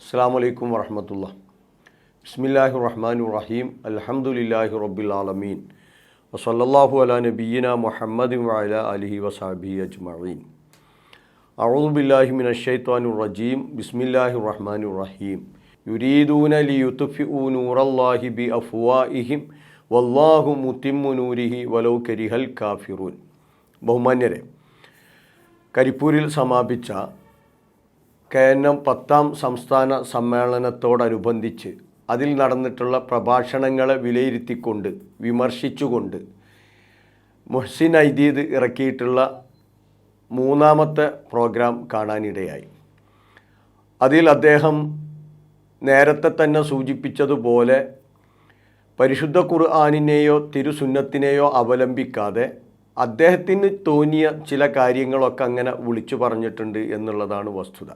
അസ്സലാമു അലൈക്കും വറഹ്മത്തുള്ളാഹി. ബിസ്മില്ലാഹിർ റഹ്മാനിർ റഹീം. അൽഹംദുലില്ലാഹി റബ്ബിൽ ആലമീൻ. വസല്ലല്ലാഹു അലാ നബിയ്യിനാ മുഹമ്മദിൻ വഅലാ ആലിഹി വസഹ്ബിഹി അജ്മഈൻ. അഊദു ബില്ലാഹി മിനശ് ശൈത്വാനിർ റജീം. ബിസ്മില്ലാഹിർ റഹ്മാനിർ റഹീം. യുരീദൂന ലിയുത്ഫിഉ നൂറല്ലാഹി ബിഅഫ്വാഇഹിം വല്ലാഹു മുതിമ്മു നൂരിഹി വലൗ കരിഹൽ കാഫിറൂൻ. ബഹുമാന്യരെ, കരിപ്പൂരിൽ സമാപിച്ച KNM 10ാം സംസ്ഥാന സമ്മേളനത്തോടനുബന്ധിച്ച് അതിൽ നടന്നിട്ടുള്ള പ്രഭാഷണങ്ങളെ വിലയിരുത്തിക്കൊണ്ട് വിമർശിച്ചുകൊണ്ട് മുഹ്സിൻ ഐദീദ് ഇറക്കിയിട്ടുള്ള 3ാമത്തെ പ്രോഗ്രാം കാണാനിടയായി. അതിൽ അദ്ദേഹം നേരത്തെ തന്നെ സൂചിപ്പിച്ചതുപോലെ പരിശുദ്ധ ഖുർആനിനെയോ തിരുസുന്നത്തിനെയോ അവലംബിക്കാതെ അദ്ദേഹത്തിന് തോന്നിയ ചില കാര്യങ്ങളൊക്കെ അങ്ങനെ വിളിച്ചു പറഞ്ഞിട്ടുണ്ട് എന്നുള്ളതാണ് വസ്തുത.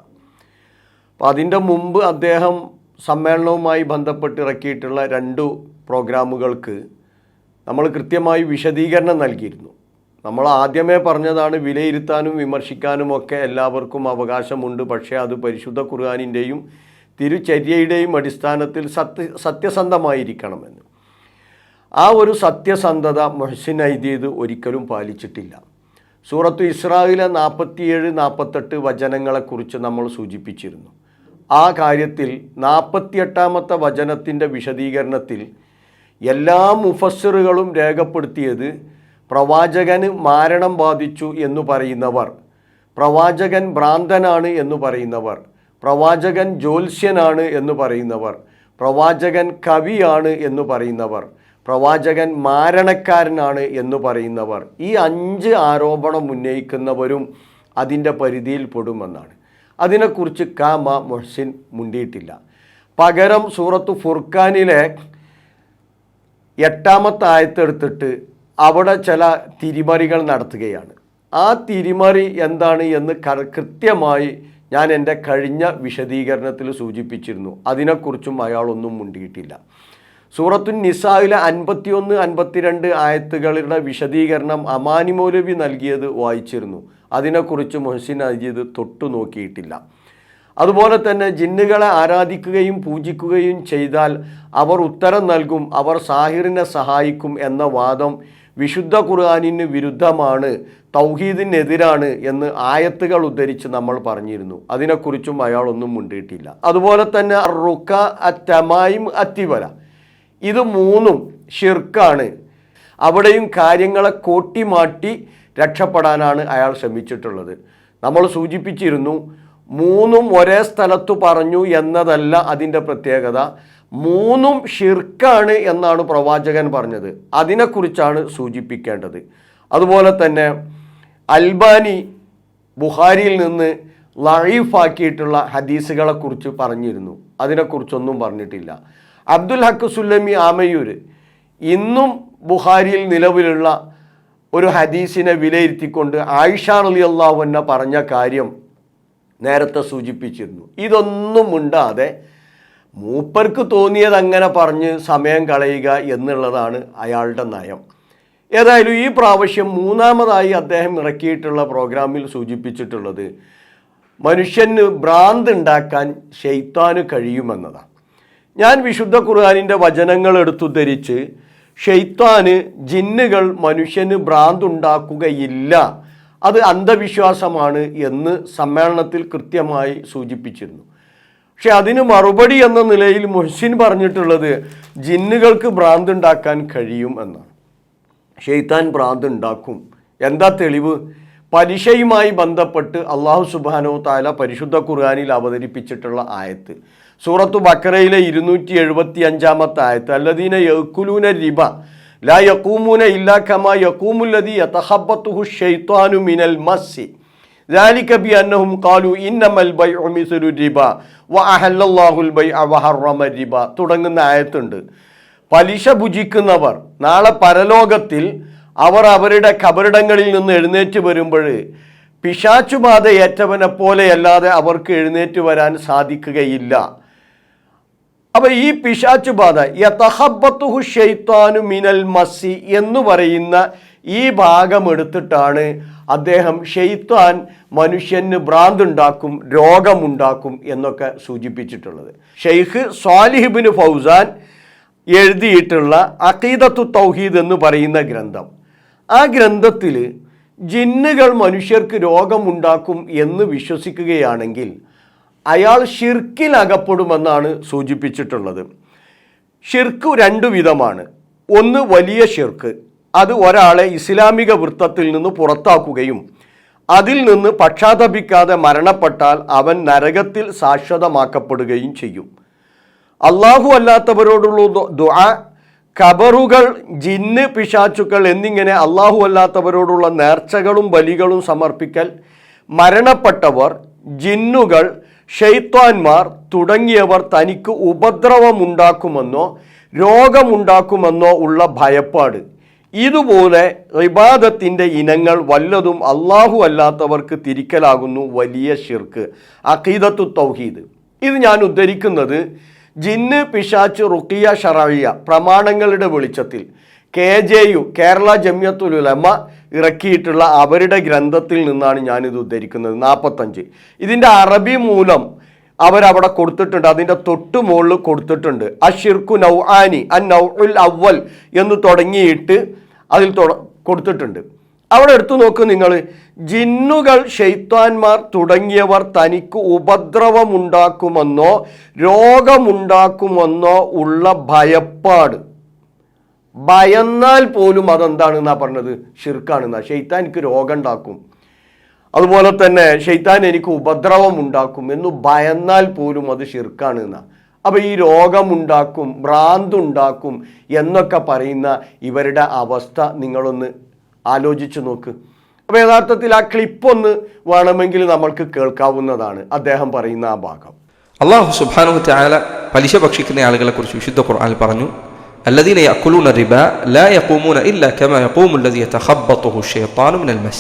അപ്പോൾ അതിൻ്റെ മുമ്പ് അദ്ദേഹം സമ്മേളനവുമായി ബന്ധപ്പെട്ട് ഇറക്കിയിട്ടുള്ള 2 പ്രോഗ്രാമുകൾക്ക് നമ്മൾ കൃത്യമായി വിശദീകരണം നൽകിയിരുന്നു. നമ്മൾ ആദ്യമേ പറഞ്ഞതാണ്, വിലയിരുത്താനും വിമർശിക്കാനുമൊക്കെ എല്ലാവർക്കും അവകാശമുണ്ട്, പക്ഷേ അത് പരിശുദ്ധ ഖുർആനിൻ്റെയും തിരുചര്യയുടെയും അടിസ്ഥാനത്തിൽ സത്യസന്ധമായിരിക്കണമെന്ന്. ആ ഒരു സത്യസന്ധത മുഹ്സിൻ ഐദീദ് ഒരിക്കലും പാലിച്ചിട്ടില്ല. സൂറത്തു ഇസ്രായിലെ 47-48 വചനങ്ങളെക്കുറിച്ച് നമ്മൾ സൂചിപ്പിച്ചിരുന്നു. ആ കാര്യത്തിൽ 48ാമത്തെ വചനത്തിൻ്റെ വിശദീകരണത്തിൽ എല്ലാ മുഫസ്സിറുകളും രേഖപ്പെടുത്തിയത് പ്രവാചകന് മാരണം ബാധിച്ചു എന്ന് പറയുന്നവർ, പ്രവാചകൻ ഭ്രാന്തനാണ് എന്ന് പറയുന്നവർ, പ്രവാചകൻ ജ്യോത്സ്യനാണ് എന്ന് പറയുന്നവർ, പ്രവാചകൻ കവിയാണ് എന്ന് പറയുന്നവർ, പ്രവാചകൻ മാരണക്കാരനാണ് എന്ന് പറയുന്നവർ, ഈ 5 ആരോപണം ഉന്നയിക്കുന്നവരും അതിൻ്റെ പരിധിയിൽ പെടുമെന്നാണ്. അതിനെക്കുറിച്ച് മുഹ്സിൻ മുണ്ടിയിട്ടില്ല. പകരം സൂറത്ത് ഫുർഖാനിലെ 8ാമത്തെ ആയത്തെടുത്തിട്ട് അവിടെ ചില തിരിമറികൾ നടത്തുകയാണ്. ആ തിരിമറി എന്താണ് എന്ന് കൃത്യമായി ഞാൻ എൻ്റെ കഴിഞ്ഞ വിശദീകരണത്തിൽ സൂചിപ്പിച്ചിരുന്നു. അതിനെക്കുറിച്ചും അയാളൊന്നും മുണ്ടിയിട്ടില്ല. സൂറത്തു നിസായിലെ 51-52 ആയത്തുകളുടെ വിശദീകരണം അമാനി മൗലവി നൽകിയത് വായിച്ചിരുന്നു. അതിനെക്കുറിച്ച് മുഹ്സിൻ ഐദീദ് തൊട്ടു നോക്കിയിട്ടില്ല. അതുപോലെ തന്നെ ജിന്നുകളെ ആരാധിക്കുകയും പൂജിക്കുകയും ചെയ്താൽ അവർ ഉത്തരം നൽകും, അവർ സാഹിറിനെ സഹായിക്കും എന്ന വാദം വിശുദ്ധ ഖുർആനിന് വിരുദ്ധമാണ്, തൗഹീദിനെതിരാണ് എന്ന് ആയത്തുകൾ ഉദ്ധരിച്ച് നമ്മൾ പറഞ്ഞിരുന്നു. അതിനെക്കുറിച്ചും അയാളൊന്നും മുണ്ടിയിട്ടില്ല. അതുപോലെ തന്നെ റുക അത്തമായിം അത്തിവല, ഇത് 3ഉം ഷിർക്കാണ്. അവിടെയും കാര്യങ്ങളെ കോട്ടിമാറ്റി രക്ഷപ്പെടാനാണ് അയാൾ ശ്രമിച്ചിട്ടുള്ളത്. നമ്മൾ സൂചിപ്പിച്ചിരുന്നു, 3ഉം ഒരേ സ്ഥലത്ത് പറഞ്ഞു എന്നതല്ല അതിൻ്റെ പ്രത്യേകത. 3ഉം ഷിർക്കാണ് എന്നാണ് പ്രവാചകൻ പറഞ്ഞത്. അതിനെക്കുറിച്ചാണ് സൂചിപ്പിക്കേണ്ടത്. അതുപോലെ തന്നെ അൽബാനി ബുഖാരിയിൽ നിന്ന് ലഈഫാക്കിയിട്ടുള്ള ഹദീസുകളെക്കുറിച്ച് പറഞ്ഞിരുന്നു. അതിനെക്കുറിച്ചൊന്നും പറഞ്ഞിട്ടില്ല. അബ്ദുൽ ഹക്ക് സുല്ലമി ആമയൂർ ഇന്നും ബുഖാരിയിൽ നിലവിലുള്ള ഒരു ഹദീസിനെ വിലയിരുത്തിക്കൊണ്ട് ആയിഷ റളിയല്ലാഹു അൻഹ പറഞ്ഞ കാര്യം നേരത്തെ സൂചിപ്പിച്ചിരുന്നു. ഇതൊന്നും ഉണ്ടാതെ മൂപ്പർക്ക് തോന്നിയത് അങ്ങനെ പറഞ്ഞ് സമയം കളയുക എന്നുള്ളതാണ് അയാളുടെ നയം. ഏതായാലും ഈ പ്രാവശ്യം 3ാമതായി അദ്ദേഹം ഇറക്കിയിട്ടുള്ള പ്രോഗ്രാമിൽ സൂചിപ്പിച്ചിട്ടുള്ളത് മനുഷ്യന് ഭ്രാന്ത് ഉണ്ടാക്കാൻ ശൈത്താന് കഴിയുമെന്നതാണ്. ഞാൻ വിശുദ്ധ ഖുർആനിൻ്റെ വചനങ്ങൾ എടുത്തുദ്ധരിച്ച് ഷെയ്ത്താന്, ജിന്നുകൾ മനുഷ്യന് ഭ്രാന്തുണ്ടാക്കുകയില്ല, അത് അന്ധവിശ്വാസമാണ് എന്ന് സമ്മേളനത്തിൽ കൃത്യമായി സൂചിപ്പിച്ചിരുന്നു. പക്ഷെ അതിന് മറുപടി എന്ന നിലയിൽ മുഹ്സിൻ പറഞ്ഞിട്ടുള്ളത് ജിന്നുകൾക്ക് ഭ്രാന്തുണ്ടാക്കാൻ കഴിയും എന്നാണ്. ഷെയ്ത്താൻ ഭ്രാന്തുണ്ടാക്കും. എന്താ തെളിവ്? പലിശയുമായി ബന്ധപ്പെട്ട് അല്ലാഹു സുബ്ഹാനഹു തആല പരിശുദ്ധ ഖുർആനിൽ അവതരിപ്പിച്ചിട്ടുള്ള ആയത്ത് സൂറത്തു ബഖറയിലെ 275ാമത്തെ ആയത്ത്, അല്ലദീന യഅ്കുലൂന റിബ ലാ യഖൂമൂന ഇല്ലാ കമാ യഖൂമുല്ലദീ യതഖബ്ബത്തുഹു ശൈത്വാനു മിനൽ മസ്സി ദാലിക ബിഅന്നഹും ഖാലൂ ഇന്നമൽ ബൈഉ മിസ്ലു റിബ വഅഹല്ലല്ലാഹുൽ ബൈഅ വഹറമ റിബ തുടങ്ങുന്ന ആയത്തുണ്ട്. പലിശ ഭുജിക്കുന്നവർ നാളെ പരലോകത്തിൽ അവർ അവരുടെ ഖബറിടങ്ങളിൽ നിന്ന് എഴുന്നേറ്റ് വരുമ്പോൾ പിശാചുബാധ ഏറ്റവനെ പോലെയല്ലാതെ അവർക്ക് എഴുന്നേറ്റ് വരാൻ സാധിക്കുകയില്ല. അപ്പോൾ ഈ പിശാചുബാധ യതഖബ്ബത്തുഹു ശൈത്വാനു മിനൽ മസ്സി എന്ന് പറയുന്ന ഈ ഭാഗം എടുത്തിട്ടാണ് അദ്ദേഹം ഷെയ്ത്താൻ മനുഷ്യന് ഭ്രാന്തുണ്ടാക്കും, രോഗമുണ്ടാക്കും എന്നൊക്കെ സൂചിപ്പിച്ചിട്ടുള്ളത്. ഷെയ്ഖ് സ്വാലിഹ് ഇബ്നു ഫൗസാൻ എഴുതിയിട്ടുള്ള അഖീദത്തു തൗഹീദ് എന്ന് പറയുന്ന ഗ്രന്ഥം, ആ ഗ്രന്ഥത്തിൽ ജിന്നുകൾ മനുഷ്യർക്ക് രോഗമുണ്ടാക്കും എന്ന് വിശ്വസിക്കുകയാണെങ്കിൽ അയാൾ ഷിർക്കിൽ അകപ്പെടുമെന്നാണ് സൂചിപ്പിച്ചിട്ടുള്ളത്. ഷിർക്ക് രണ്ടു വിധമാണ്. ഒന്ന് വലിയ ഷിർക്ക്, അത് ഒരാളെ ഇസ്ലാമിക വൃത്തത്തിൽ നിന്ന് പുറത്താക്കുകയും അതിൽ നിന്ന് പക്ഷാതപിക്കാതെ മരണപ്പെട്ടാൽ അവൻ നരകത്തിൽ ശാശ്വതമാക്കപ്പെടുകയും ചെയ്യും. അള്ളാഹു അല്ലാത്തവരോടുള്ള ദുആ, ഖബറുകൾ, ജിന്ന്, പിശാചുക്കൾ എന്നിങ്ങനെ അള്ളാഹു അല്ലാത്തവരോടുള്ള നേർച്ചകളും ബലികളും സമർപ്പിക്കൽ, മരണപ്പെട്ടവർ, ജിന്നുകൾ, ഷെയ്ത്താന്മാർ തുടങ്ങിയവർ തനിക്ക് ഉപദ്രവമുണ്ടാക്കുമെന്നോ രോഗമുണ്ടാക്കുമെന്നോ ഉള്ള ഭയപ്പാട്, ഇതുപോലെ ഇബാദത്തിൻ്റെ ഇനങ്ങൾ വല്ലതും അള്ളാഹു അല്ലാത്തവർക്ക് തിരിക്കലാകുന്നു വലിയ ഷിർക്ക്, അഖീദത്തു തൗഹീദ്. ഇത് ഞാൻ ഉദ്ധരിക്കുന്നത് ജിന്ന്, പിശാച്ച്, റുഖിയ ശറഇയ്യ പ്രമാണങ്ങളുടെ വെളിച്ചത്തിൽ KJU കേരള ജംഇയ്യത്തുൽ ഉലമ ഇറക്കിയിട്ടുള്ള അവരുടെ ഗ്രന്ഥത്തിൽ നിന്നാണ് ഞാനിത് ഉദ്ധരിക്കുന്നത്. 45 ഇതിൻ്റെ അറബി മൂലം അവരവിടെ കൊടുത്തിട്ടുണ്ട്, അതിൻ്റെ തൊട്ട് മുകളിൽ കൊടുത്തിട്ടുണ്ട്. അഷിർക്കു നൗആനി അൻ നൗഉൽ അവൽ എന്ന് തുടങ്ങിയിട്ട് അതിൽ കൊടുത്തിട്ടുണ്ട്. അവിടെ എടുത്തു നോക്ക് നിങ്ങൾ. ജിന്നുകൾ, ഷെയ്ത്താന്മാർ തുടങ്ങിയവർ തനിക്ക് ഉപദ്രവമുണ്ടാക്കുമെന്നോ രോഗമുണ്ടാക്കുമെന്നോ ഉള്ള ഭയപ്പാട്, ഭയന്നാൽ പോലും അതെന്താണെന്നാ പറഞ്ഞത്? ഷിർക്കാണെന്നാ. ഷെയ്ത്താൻ എനിക്ക് രോഗം ഉണ്ടാക്കും, അതുപോലെ തന്നെ ഷെയ്ത്താൻ എനിക്ക് ഉപദ്രവം ഉണ്ടാക്കും എന്ന് ഭയന്നാൽ പോലും അത് ഷിർക്കാണ് എന്നാ. അപ്പോൾ ഈ രോഗമുണ്ടാക്കും, ഭ്രാന്തുണ്ടാക്കും എന്നൊക്കെ പറയുന്ന ഇവരുടെ അവസ്ഥ നിങ്ങളൊന്ന് ആലോചിച്ച് നോക്ക്. അപ്പോൾ യഥാർത്ഥത്തിൽ ആ ക്ലിപ്പൊന്ന് വേണമെങ്കിൽ നമ്മൾക്ക് കേൾക്കാവുന്നതാണ്, അദ്ദേഹം പറയുന്ന ആ ഭാഗം. അല്ലാഹു സുബ്ഹാനഹു വ തആല പലിശ ഭക്ഷിക്കുന്ന ആളുകളെ കുറിച്ച് വിശുദ്ധ ഖുർആനിൽ പറഞ്ഞു, الذين يأكلون الربا لا يقومون إلا كما يقوم الذي يتخبطه الشيطان من المس.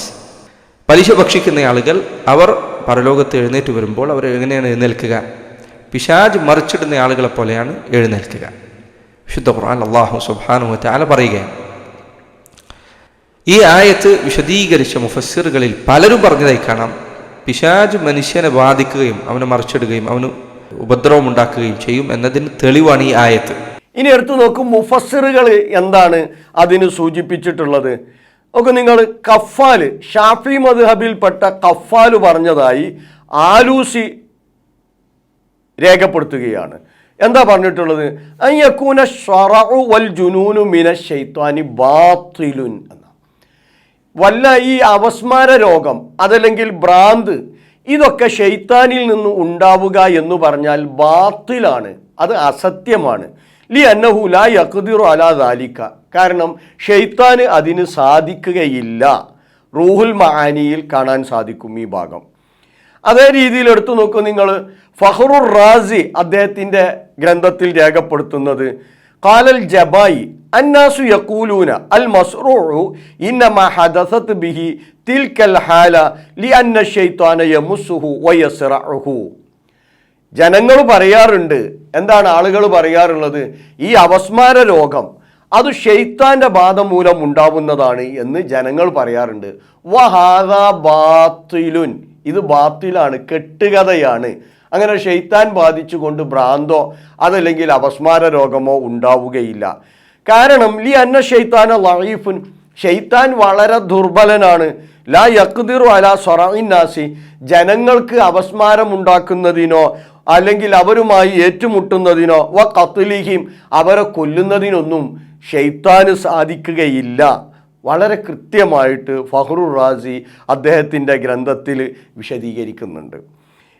പലിശ ഭക്ഷിക്കുന്ന ആളുകൾ അവർ പരലോകത്ത് എഴുന്നേറ്റ് വരുമ്പോൾ അവർ എങ്ങനെയാണ് എഴുന്നേൽക്കുക? പിശാച് മറിച്ചിടുന്ന ആളുകളെ പോലെയാണ് എഴുന്നേൽക്കുക. വിശുദ്ധ ഖുർആൻ അല്ലാഹു സുബ്ഹാനഹു വ തആല പറയുകയാണ്. ഈ ആയത്ത് വിശദീകരിച്ച മുഫസ്സിറുകളിൽ പലരും പറഞ്ഞതായി കാണാം, പിശാച് മനുഷ്യനെ ബാധിക്കുകയും അവനെ മറിച്ചിടുകയും അവന് ഉപദ്രവമുണ്ടാക്കുകയും ചെയ്യും എന്നതിന് തെളിവാണ് ഈ ആയത്ത്. ഇനി എടുത്തു നോക്കും മുഫസ്സിറുകൾ എന്താണ് അതിന് സൂചിപ്പിച്ചിട്ടുള്ളത്. ഒക്കെ നിങ്ങൾ കഫാല്, ഷാഫി മദ്ഹബിൽപ്പെട്ട കഫാല് പറഞ്ഞതായി ആലൂസി രേഖപ്പെടുത്തുകയാണ്. എന്താ പറഞ്ഞിട്ടുള്ളത്? അയ്യക്കൂന ശറഉ വൽ ജുനൂനു മിനശ് ശൈത്വാനി ബാത്തിലുൻ എന്ന. വല്ല ഈ അപസ്മാര രോഗം അതല്ലെങ്കിൽ ഭ്രാന്ത് ഇതൊക്കെ ഷെയ്ത്താനിൽ നിന്ന് ഉണ്ടാവുക എന്ന് പറഞ്ഞാൽ ബാത്തിലാണ്, അത് അസത്യമാണ്. ലി അന്നഹു ലാ യഖ്ദിറു അലാ ദാലിക, കാരണം ഷെയ്ത്താന് അതിന് സാധിക്കുകയില്ല. റൂഹുൽ മആനിയിൽ കാണാൻ സാധിക്കും ഈ ഭാഗം. അതേ രീതിയിൽ എടുത്തു നോക്കൂ നിങ്ങൾ. ഫഖ്റുർ റാസി അദ്ദേഹത്തിൻ്റെ ഗ്രന്ഥത്തിൽ രേഖപ്പെടുത്തുന്നത് ഖാലൽ ജബായി അന്നാസു യഖൂലൂന അൽ മസ്റൂഉ ഇന്നമാ ഹദസത് ബിഹി തിൽകൽ ഹാല ലിഅന്ന ശൈത്വാന യമുസ്സുഹു വയസ്റഉഹു. ജനങ്ങൾ പറയാറുണ്ട്, എന്താണ് ആളുകൾ പറയാറുള്ളത്? ഈ അപസ്മാര രോഗം അത് ഷെയ്ത്താൻ്റെ ബാധ മൂലം ഉണ്ടാവുന്നതാണ് എന്ന് ജനങ്ങൾ പറയാറുണ്ട്. വഹാദാ ബാത്തിലുൻ, ഇത് ബാത്തിലാണ്, കെട്ടുകഥയാണ്. അങ്ങനെ ഷെയ്ത്താൻ ബാധിച്ചുകൊണ്ട് ഭ്രാന്തോ അതല്ലെങ്കിൽ അപസ്മാര രോഗമോ ഉണ്ടാവുകയില്ല. കാരണം ലി അന്ന ഷെയ്ത്താന ലഈഫുൻ, ഷെയ്ത്താൻ വളരെ ദുർബലനാണ്. ലാ യഖ്ദിറു അലാ സറഇന്നാസി, ജനങ്ങൾക്ക് അപസ്മാരം ഉണ്ടാക്കുന്നതിനോ അല്ലെങ്കിൽ അവരുമായി ഏറ്റുമുട്ടുന്നതിനോ വ ഖത്ലിഹിം, അവരെ കൊല്ലുന്നതിനൊന്നും ഷെയ്ത്താന് സാധിക്കുകയില്ല. വളരെ കൃത്യമായിട്ട് ഫഖ്റുർ റാസി അദ്ദേഹത്തിൻ്റെ ഗ്രന്ഥത്തിൽ വിശദീകരിക്കുന്നുണ്ട്.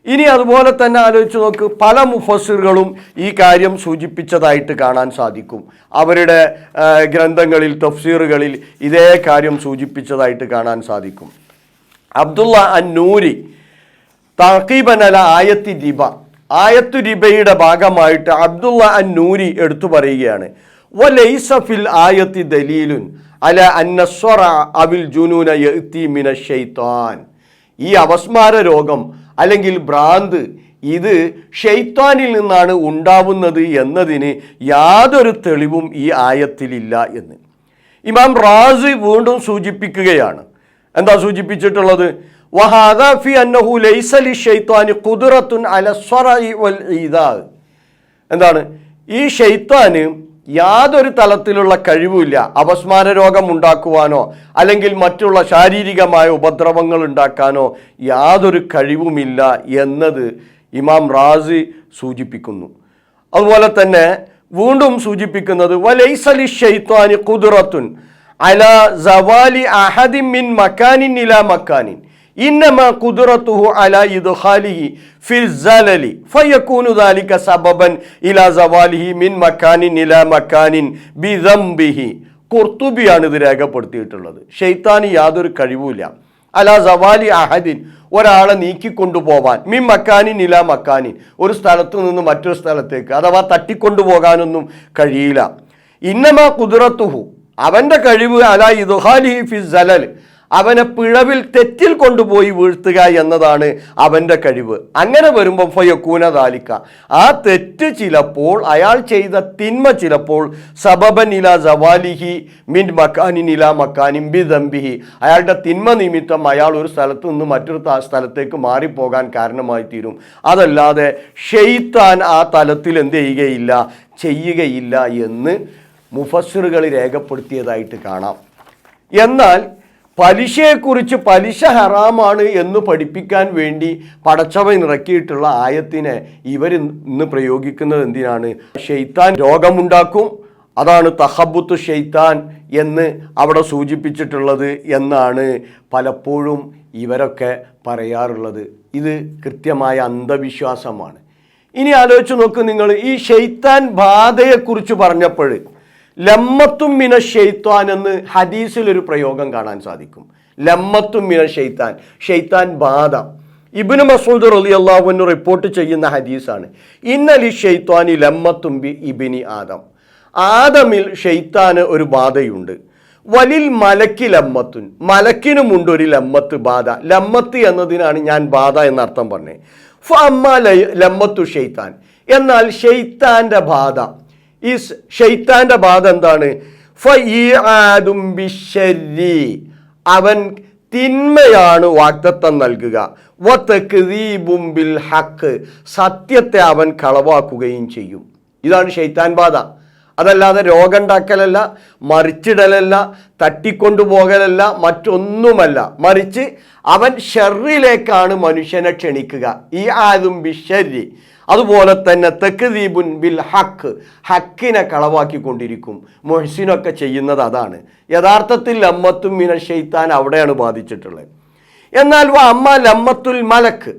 ഇനി അതുപോലെ തന്നെ ആലോചിച്ച് നോക്ക്, പല മുഫസ്സിറുകളും ഈ കാര്യം സൂചിപ്പിച്ചതായിട്ട് കാണാൻ സാധിക്കും. അവരുടെ ഗ്രന്ഥങ്ങളിൽ, തഫ്സീറുകളിൽ ഇതേ കാര്യം സൂചിപ്പിച്ചതായിട്ട് കാണാൻ സാധിക്കും. അബ്ദുള്ള അന്നൂരി തഖീബൻ അല ആയത്തി റിബ, ആയത്തു റിബയുടെ ഭാഗമായിട്ട് അബ്ദുള്ള അന്നൂരി എടുത്തു പറയുകയാണ്, വലൈസ ഫിൽ ആയത്തി ദലീലുൻ അല അന്ന സ്വറ അവിൽ ജുനൂന യഅതി മിനശ് ശൈത്താൻ. ഈ അപസ്മാര രോഗം അല്ലെങ്കിൽ ഭ്രാന്ത് ഇത് ഷെയ്ത്താനിൽ നിന്നാണ് ഉണ്ടാവുന്നത് എന്നതിന് യാതൊരു തെളിവും ഈ ആയത്തിലില്ല എന്ന് ഇമാം റാസി വീണ്ടും സൂചിപ്പിക്കുകയാണ്. എന്താ സൂചിപ്പിച്ചിട്ടുള്ളത്? വഹാദാ ഫി അന്നഹു ലൈസ ലിശൈത്വാനി ഖുദ്റത്തുൻ അല സ്വറഇ വൽ ഈദാ. എന്താണ്? ഈ ഷൈത്താന് യാതൊരു തലത്തിലുള്ള കഴിവുമില്ല അപസ്മാര രോഗം ഉണ്ടാക്കുവാനോ അല്ലെങ്കിൽ മറ്റുള്ള ശാരീരികമായ ഉപദ്രവങ്ങൾ ഉണ്ടാക്കാനോ യാതൊരു കഴിവുമില്ല എന്നത് ഇമാം റാസി സൂചിപ്പിക്കുന്നു. അതുപോലെ തന്നെ വീണ്ടും സൂചിപ്പിക്കുന്നത് വലൈസ ലിശൈത്വാനി ഖുദ്റത്തുൻ അലാ സവാലി അഹദിൻ മിൻ മക്കാനിൻ ഇലാ മക്കാനിൻ ഇന്നമാ ഖുദ്റത്തുഹു അലാ ഇദ്ഖാലിഹി ഫിൽ സലലി ഫയകൂനു ദാലിക സബബൻ ഇലാ സവാലിഹി മിൻ മക്കാനിൻ ഇലാ മക്കാനിൻ ബിദംബിഹി. ഖുർത്തുബിയാണ് ഇത് രേഖപ്പെടുത്തിയിട്ടുള്ളത്. ഷെയ്ത്താന് യാതൊരു കഴിവുമില്ല അലാ സവാലി അഹദിൻ, ഒരാളെ നീക്കിക്കൊണ്ടുപോവാൻ, മിൻ മക്കാനിൻ ഇലാ മക്കാനിൻ, ഒരു സ്ഥലത്തു നിന്ന് മറ്റൊരു സ്ഥലത്തേക്ക് അഥവാ തട്ടിക്കൊണ്ടുപോകാനൊന്നും കഴിയില്ല. ഇന്നമാ ഖുദ്റത്തുഹു, അവൻ്റെ കഴിവ് അലാ ഇദ്ഖാലിഹി ഫിൽ സലൽ, അവനെ പിഴവിൽ തെറ്റിൽ കൊണ്ടുപോയി വീഴ്ത്തുക എന്നതാണ് അവൻ്റെ കഴിവ്. അങ്ങനെ വരുമ്പം ഫയകൂന ദാലിക, ആ തെറ്റ് ചിലപ്പോൾ, അയാൾ ചെയ്ത തിന്മ ചിലപ്പോൾ സബബൻ ഇലാ സവാലിഹി മിൻ മക്കാനിൻ ഇലാ മക്കാനിൻ ബിദംബിഹി, അയാളുടെ തിന്മ നിമിത്തം അയാൾ ഒരു സ്ഥലത്ത് നിന്ന് മറ്റൊരു സ്ഥലത്തേക്ക് മാറിപ്പോകാൻ കാരണമായി തീരും. അതല്ലാതെ ഷെയ്ത്താൻ ആ തലത്തിൽ എന്ത് ചെയ്യുകയില്ല എന്ന് മുഫസ്സിറുകൾ രേഖപ്പെടുത്തിയതായിട്ട് കാണാം. എന്നാൽ പലിശയെക്കുറിച്ച് പലിശ ഹറാമാണ് എന്ന് പഠിപ്പിക്കാൻ വേണ്ടി പടച്ചവൻ ഇറക്കിയിട്ടുള്ള ആയത്തിനെ ഇവരിന്ന് പ്രയോഗിക്കുന്നത് എന്തിനാണ്? ഷെയ്ത്താൻ രോഗമുണ്ടാക്കും, അതാണ് തഹബുത്ത് ഷെയ്ത്താൻ എന്ന് അവിടെ സൂചിപ്പിച്ചിട്ടുള്ളത് എന്നാണ് പലപ്പോഴും ഇവരൊക്കെ പറയാറുള്ളത്. ഇത് കൃത്യമായ അന്ധവിശ്വാസമാണ്. ഇനി ആലോചിച്ച് നോക്ക് നിങ്ങൾ, ഈ ഷെയ്ത്താൻ ബാധയെക്കുറിച്ച് പറഞ്ഞപ്പോൾ ലമ്മത്തും മിന ഷെയ്ത്താൻ എന്ന് ഹദീസിലൊരു പ്രയോഗം കാണാൻ സാധിക്കും. ലമ്മത്തും മിന ഷെയ്ത്താൻ, ഷെയ്ത്താൻ ബാധ. ഇബ്നു മസ്ഊദ് റളിയല്ലാഹു അൻഹു റിപ്പോർട്ട് ചെയ്യുന്ന ഹദീസാണ്. ഇന്നലി ഷെയ്ത്താനി ലമ്മത്തും ബി ഇബ്നി ആദം, ആദമിൽ ഷെയ്ത്താന് ഒരു ബാധയുണ്ട്. വലിൽ മലക്കി ലമ്മത്തുൻ, മലക്കിനുമുണ്ട് ഒരു ലമ്മത്ത് ബാധ. ലമ്മത്ത് എന്നതിനാണ് ഞാൻ ബാധ എന്നർത്ഥം പറഞ്ഞത്. ഫഅമ്മ ലമ്മത്തു ഷെയ്ത്താൻ, എന്നാൽ ഷെയ്ത്താൻ്റെ ബാധ, ഈ ഷെയ്ത്താൻ്റെ ബാധ എന്താണ്? ഫഈആദും ബിശ്ശരി, അവൻ തിന്മയാണ് വാഗ്ദത്തം നൽകുക. വതക്ദീബും ബിൽ ഹഖ്, സത്യത്തെ അവൻ കളവാക്കുകയും ചെയ്യും. ഇതാണ് ഷെയ്ത്താൻ ബാധ. അതല്ലാതെ രോഗമുണ്ടാക്കലല്ല, മറിച്ചിടലല്ല, തട്ടിക്കൊണ്ടുപോകലല്ല, മറ്റൊന്നുമല്ല. മറിച്ച് അവൻ ഷർറിലേക്കാണ് മനുഷ്യനെ ക്ഷണിക്കുക. ഈ ആദും ബിശ്ശരി. അതുപോലെ തന്നെ തക്ദീബുൻ ബിൽ ഹഖ്, ഹക്കിനെ കളവാക്കിക്കൊണ്ടിരിക്കും. മുഹ്സിനൊക്കെ ചെയ്യുന്നത് അതാണ്. യഥാർത്ഥത്തിൽ ലമ്മത്തും മിന ഷെയ്ത്താൻ അവിടെയാണ് ബാധിച്ചിട്ടുള്ളത്. എന്നാൽ അമ്മ ലമ്മത്തുൽ മലക്ക്,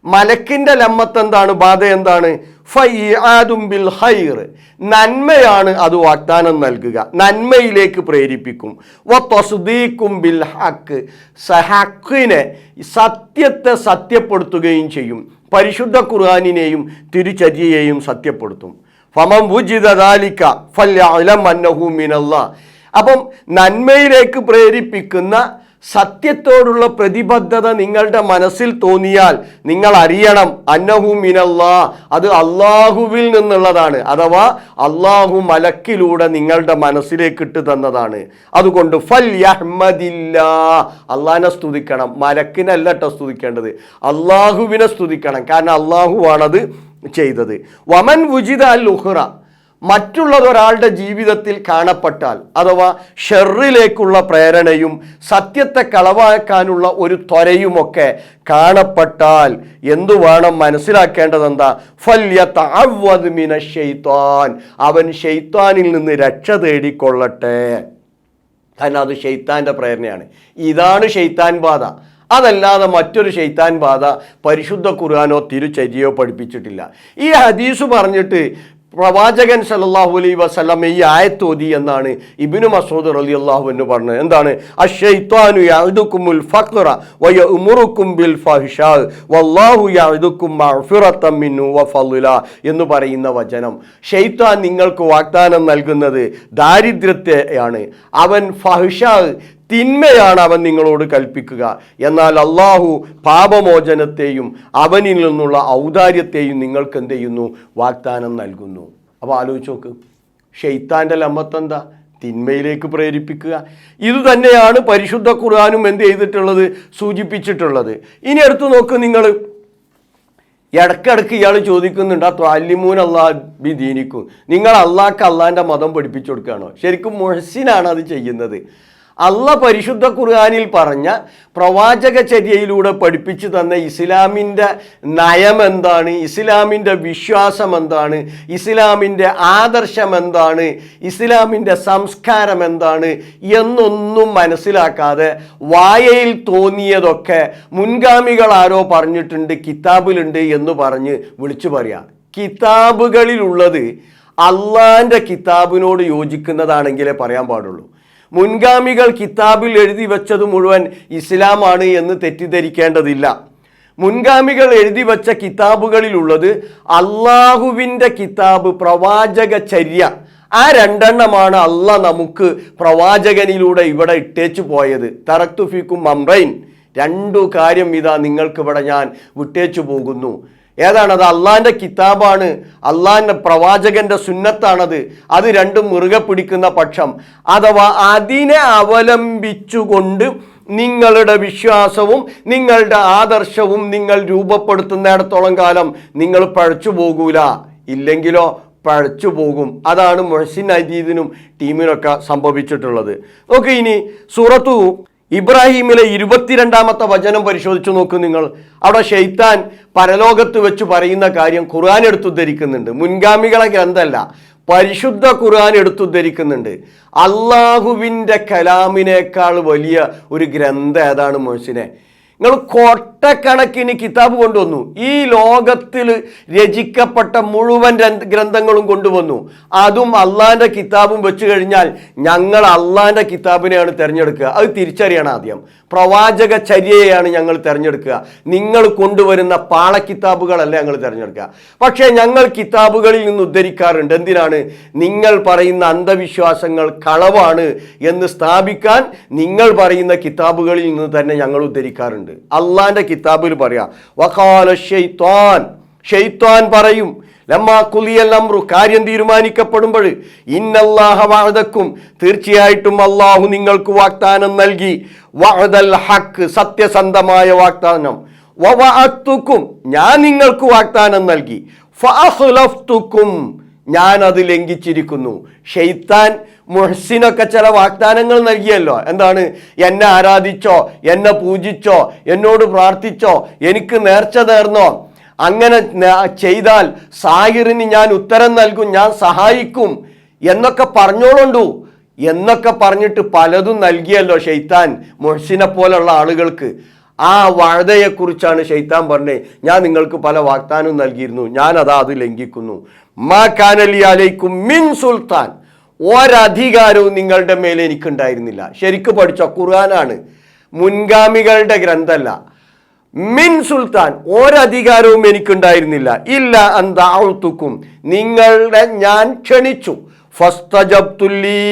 മലക്കിൻ്റെ ലമ്മത്ത് എന്താണ്? ബാധ എന്താണ്? ഫഈആദും ബിൽ ഖൈർ, നന്മയാണ് അത് വാഗ്ദാനം നൽകുക, നന്മയിലേക്ക് പ്രേരിപ്പിക്കും. വതസ്ദീഖും ബിൽ ഹഖ്, ഹഖിനെ, സത്യത്തെ സത്യപ്പെടുത്തുകയും ചെയ്യും. പരിശുദ്ധ ഖുർആനിനെയും തിരുചര്യയെയും സത്യപ്പെടുത്തും. ഫമൻ വുജിദ ദാലിക ഫൽയഅലം അന്നഹു മിനല്ലാഹ്. അപ്പം നന്മയിലേക്ക് പ്രേരിപ്പിക്കുന്ന സത്യത്തോടുള്ള പ്രതിബദ്ധത നിങ്ങളുടെ മനസ്സിൽ തോന്നിയാൽ നിങ്ങൾ അറിയണം, അന്നഹു മിനല്ലാഹ്, അത് അള്ളാഹുവിൽ നിന്നുള്ളതാണ്. അഥവാ അള്ളാഹു മലക്കിലൂടെ നിങ്ങളുടെ മനസ്സിലേക്ക് ഇട്ട് തന്നതാണ്. അതുകൊണ്ട് ഫൽയഹ്മദില്ലാ, അള്ളാഹിനെ സ്തുതിക്കണം. മലക്കിനല്ല കേട്ടോ സ്തുതിക്കേണ്ടത്, അള്ളാഹുവിനെ സ്തുതിക്കണം. കാരണം അള്ളാഹുവാണത് ചെയ്തത്. വമൻ വുജിദ അൽ ഉഖ്റ, മറ്റുള്ളതൊരാളുടെ ജീവിതത്തിൽ കാണപ്പെട്ടാൽ, അഥവാ ഷെറിലേക്കുള്ള പ്രേരണയും സത്യത്തെ കളവാക്കാനുള്ള ഒരു ത്വരയുമൊക്കെ കാണപ്പെട്ടാൽ എന്തു വേണം? മനസ്സിലാക്കേണ്ടത് എന്താ? ഫല്യതഅവ്വദ് മിനശ് ശൈത്വാൻ, അവൻ ഷെയ്ത്താനിൽ നിന്ന് രക്ഷ തേടിക്കൊള്ളട്ടെ. കാരണം അത് ഷെയ്ത്താൻ്റെ പ്രേരണയാണ്. ഇതാണ് ഷെയ്ത്താൻ ബാധ. അതല്ലാതെ മറ്റൊരു ഷെയ്ത്താൻ ബാധ പരിശുദ്ധ ഖുർആനോ തിരുചര്യയോ പഠിപ്പിച്ചിട്ടില്ല. ഈ ഹദീസ് പറഞ്ഞിട്ട് പ്രവാചകൻ സല്ലല്ലാഹു അലൈഹി വസല്ലം ഈ ആയത്ത് ഓതി എന്നാണ് ഇബ്നു മസ്ഊദ് റളിയല്ലാഹു അൻഹു പറഞ്ഞത്. എന്താണ്? അശ്ശൈത്വാനു യഅദുകുമുൽ ഫഖ്റ വയഅമുറുകും ബിൽ ഫഹ്ശാ വല്ലാഹു യഅദുകും മഗ്ഫിറതൻ മിൻഹു വഫളല എന്ന് പറയുന്ന വചനം. ഷൈത്താൻ നിങ്ങൾക്ക് വാഗ്ദാനം നൽകുന്നത് ദാരിദ്ര്യത്തെയാണ്, അവൻ ഫഹ്ശാ, തിന്മയാണ് അവൻ നിങ്ങളോട് കൽപ്പിക്കുക. എന്നാൽ അള്ളാഹു പാപമോചനത്തെയും അവനിൽ നിന്നുള്ള ഔദാര്യത്തെയും നിങ്ങൾക്ക് എന്ത് ചെയ്യുന്നു? വാഗ്ദാനം നൽകുന്നു. അപ്പോൾ ആലോചിച്ച് നോക്ക്, ഷെയ്ത്താൻ്റെ ലമ്മത്തെന്താ? തിന്മയിലേക്ക് പ്രേരിപ്പിക്കുക. ഇതുതന്നെയാണ് പരിശുദ്ധ ഖുർആനും എന്ത് ചെയ്തിട്ടുള്ളത്, സൂചിപ്പിച്ചിട്ടുള്ളത്. ഇനി അടുത്ത് നോക്ക് നിങ്ങൾ, ഇടക്കിടക്ക് ഇയാൾ ചോദിക്കുന്നുണ്ട്, ആ ത്വാലിമൂൻ അള്ളാഹ് ബി ദീനിക്കും, നിങ്ങൾ അള്ളാഹ്ക്ക് അള്ളാഹിൻ്റെ മതം പഠിപ്പിച്ചു കൊടുക്കുകയാണോ? ശരിക്കും മുഹ്സിനാണ് അത് ചെയ്യുന്നത്. അള്ളാഹ് പരിശുദ്ധ ഖുർആനിൽ പറഞ്ഞ പ്രവാചക ചര്യയിലൂടെ പഠിപ്പിച്ചു തന്ന ഇസ്ലാമിൻ്റെ നയം എന്താണ്, ഇസ്ലാമിൻ്റെ വിശ്വാസം എന്താണ്, ഇസ്ലാമിൻ്റെ ആദർശം എന്താണ്, ഇസ്ലാമിൻ്റെ സംസ്കാരം എന്താണ് എന്നൊന്നും മനസ്സിലാക്കാതെ വായയിൽ തോന്നിയതൊക്കെ മുൻഗാമികൾ ആരോ പറഞ്ഞിട്ടുണ്ട്, കിതാബിലുണ്ട് എന്ന് പറഞ്ഞ് വിളിച്ചു പറയാം. കിതാബുകളിലുള്ളത് അള്ളാഹിൻ്റെ കിതാബിനോട് യോജിക്കുന്നതാണെങ്കിലേ പറയാൻ പാടുള്ളൂ. മുൻഗാമികൾ കിതാബിൽ എഴുതി വെച്ചത് മുഴുവൻ ഇസ്ലാമാണ് എന്ന് തെറ്റിദ്ധരിക്കേണ്ടതില്ല. മുൻഗാമികൾ എഴുതി വെച്ച കിതാബുകളിലുള്ളത് അള്ളാഹുവിൻ്റെ കിതാബ്, പ്രവാചക ചര്യ, ആ രണ്ടെണ്ണമാണ് അള്ളാഹ് നമുക്ക് പ്രവാചകനിലൂടെ ഇവിടെ ഇട്ടേച്ചു പോയത്. തറക്തു ഫീക്കും അംറൈൻ, രണ്ടു കാര്യം ഇതാ നിങ്ങൾക്കിവിടെ ഞാൻ വിട്ടേച്ചു പോകുന്നു. ഏതാണത്? അള്ളാഹിൻ്റെ കിതാബാണ്, അള്ളാഹിൻ്റെ പ്രവാചകന്റെ സുന്നത്താണത്. അത് രണ്ടും മുറുകെ പിടിക്കുന്ന പക്ഷം, അഥവാ അതിനെ അവലംബിച്ചുകൊണ്ട് നിങ്ങളുടെ വിശ്വാസവും നിങ്ങളുടെ ആദർശവും നിങ്ങൾ രൂപപ്പെടുത്തുന്നിടത്തോളം കാലം നിങ്ങൾ പഴച്ചു പോകൂല, ഇല്ലെങ്കിലോ പഴച്ചു പോകും. അതാണ് മുഹ്സിൻ അജീദിനും ടീമിനൊക്കെ സംഭവിച്ചിട്ടുള്ളത്. നോക്ക്, ഇനി സൂറത്തു ഇബ്രാഹിമിലെ 22-ാമത്തെ വചനം പരിശോധിച്ചു നോക്കൂ നിങ്ങൾ. അവിടെ ശൈത്താൻ പരലോകത്ത് വെച്ച് പറയുന്ന കാര്യം ഖുർആൻ എടുത്തുദ്ധരിക്കുന്നുണ്ട്. മുൻഗാമികളെ ഗ്രന്ഥമല്ല, പരിശുദ്ധ ഖുർആൻ എടുത്തുദ്ധരിക്കുന്നുണ്ട്. അള്ളാഹുവിൻ്റെ കലാമിനേക്കാൾ വലിയ ഒരു ഗ്രന്ഥം ഏതാണ് മുഹ്സിനെ? നിങ്ങൾ കോട്ടക്കണക്കിന് കിതാബ് കൊണ്ടുവന്നു, ഈ ലോകത്തിൽ രചിക്കപ്പെട്ട മുഴുവൻ ഗ്രന്ഥങ്ങളും കൊണ്ടുവന്നു. അതും അള്ളാഹിൻ്റെ കിതാബും വെച്ച് കഴിഞ്ഞാൽ ഞങ്ങൾ അള്ളാഹിൻ്റെ കിതാബിനെയാണ് തിരഞ്ഞെടുക്കുക. അത് തിരിച്ചറിയണം ആദ്യം. പ്രവാചക ചര്യയാണ് ഞങ്ങൾ തിരഞ്ഞെടുക്കുക. നിങ്ങൾ കൊണ്ടുവരുന്ന പാളക്കിതാബുകളല്ല ഞങ്ങൾ തിരഞ്ഞെടുക്കുക. പക്ഷേ ഞങ്ങൾ കിതാബുകളിൽ നിന്ന് ഉദ്ധരിക്കാറുണ്ട്. എന്തിനാണ്? നിങ്ങൾ പറയുന്ന അന്ധവിശ്വാസങ്ങൾ കളവാണ് എന്ന് സ്ഥാപിക്കാൻ നിങ്ങൾ പറയുന്ന കിതാബുകളിൽ നിന്ന് തന്നെ ഞങ്ങൾ ഉദ്ധരിക്കാറുണ്ട്. അള്ളാഹിന്റെ കിതാബിൽ പറയാം, വഖാല ശൈത്വാൻ, ശൈത്വാൻ പറയും, ലമ്മാ ഖുലിയൽ അംറു, കാര്യം തീരുമാനിക്കപ്പെടുമ്പോൾ, ഇന്നല്ലാഹ വഅദക്കും, തീർച്ചയായിട്ടും അള്ളാഹു നിങ്ങൾക്ക് വാഗ്ദാനം നൽകി, വഅദൽ ഹഖ്, സത്യസന്ധമായ വാഗ്ദാനം, വവഅത്തുക്കും, ഞാൻ നിങ്ങൾക്ക് വാഗ്ദാനം നൽകി, ഫഅഖ്ലഫ്തുക്കും, ഞാൻ അത് ലംഘിച്ചിരിക്കുന്നു. ഷെയ്ത്താൻ മുഹ്സിനൊക്കെ ചില വാഗ്ദാനങ്ങൾ നൽകിയല്ലോ. എന്താണ്? എന്നെ ആരാധിച്ചോ, എന്നെ പൂജിച്ചോ, എന്നോട് പ്രാർത്ഥിച്ചോ, എനിക്ക് നേർച്ച നേർന്നോ, അങ്ങനെ ചെയ്താൽ സാഹിറിന് ഞാൻ ഉത്തരം നൽകും, ഞാൻ സഹായിക്കും എന്നൊക്കെ പറഞ്ഞോളുണ്ടു എന്നൊക്കെ പറഞ്ഞിട്ട് പലതും നൽകിയല്ലോ ഷെയ്ത്താൻ മുഹ്സിനെ പോലുള്ള ആളുകൾക്ക്. ആ വഅദയെക്കുറിച്ചാണ് ഷെയ്ത്താൻ പറഞ്ഞത്, ഞാൻ നിങ്ങൾക്ക് പല വാഗ്ദാനവും നൽകിയിരുന്നു, ഞാൻ അത് ലംഘിക്കുന്നു. മാ കാന ലി അലൈക്കും മിൻ സുൽത്താൻ, ഒരധികാരവും നിങ്ങളുടെ മേലെ എനിക്കുണ്ടായിരുന്നില്ല. ശരിക്ക് പഠിച്ചോ, ഖുർആനാണ്, മുൻഗാമികളുടെ ഗ്രന്ഥമല്ല. മിൻ സുൽത്താൻ, ഒരധികാരവും എനിക്കുണ്ടായിരുന്നില്ല. ഇല്ല അൻ ദഅഉതുക്കും, നിങ്ങളുടെ ഞാൻ ക്ഷണിച്ചു. ഫസ്തജബ്തുല്ലി,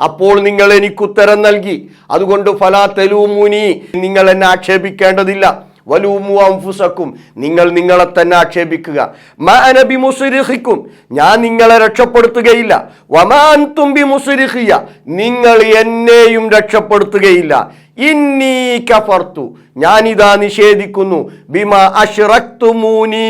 അപ്പോൾ നിങ്ങൾ എനിക്ക് ഉത്തരം നൽകി. അതുകൊണ്ട് ഫലാ തലൂമുനി, നിങ്ങൾ എന്നെ ആക്ഷേപിക്കേണ്ടതില്ല. വലൂമു അൻഫുസക്കും, നിങ്ങൾ നിങ്ങളെ തന്നെ ആക്ഷേപിക്കുക. മാ അന ബിമുസ്രിഖിക്കും, ഞാൻ നിങ്ങളെ രക്ഷപ്പെടുത്തുകയില്ല. വമാ അൻതും ബിമുസ്രിഖിയ, നിങ്ങൾ എന്നെയും രക്ഷപ്പെടുത്തുകയില്ല. ഇന്നി കഫർതു, ഞാനിതാ നിഷേധിക്കുന്നു. ബിമാ അശ്റക്തുമൂനി,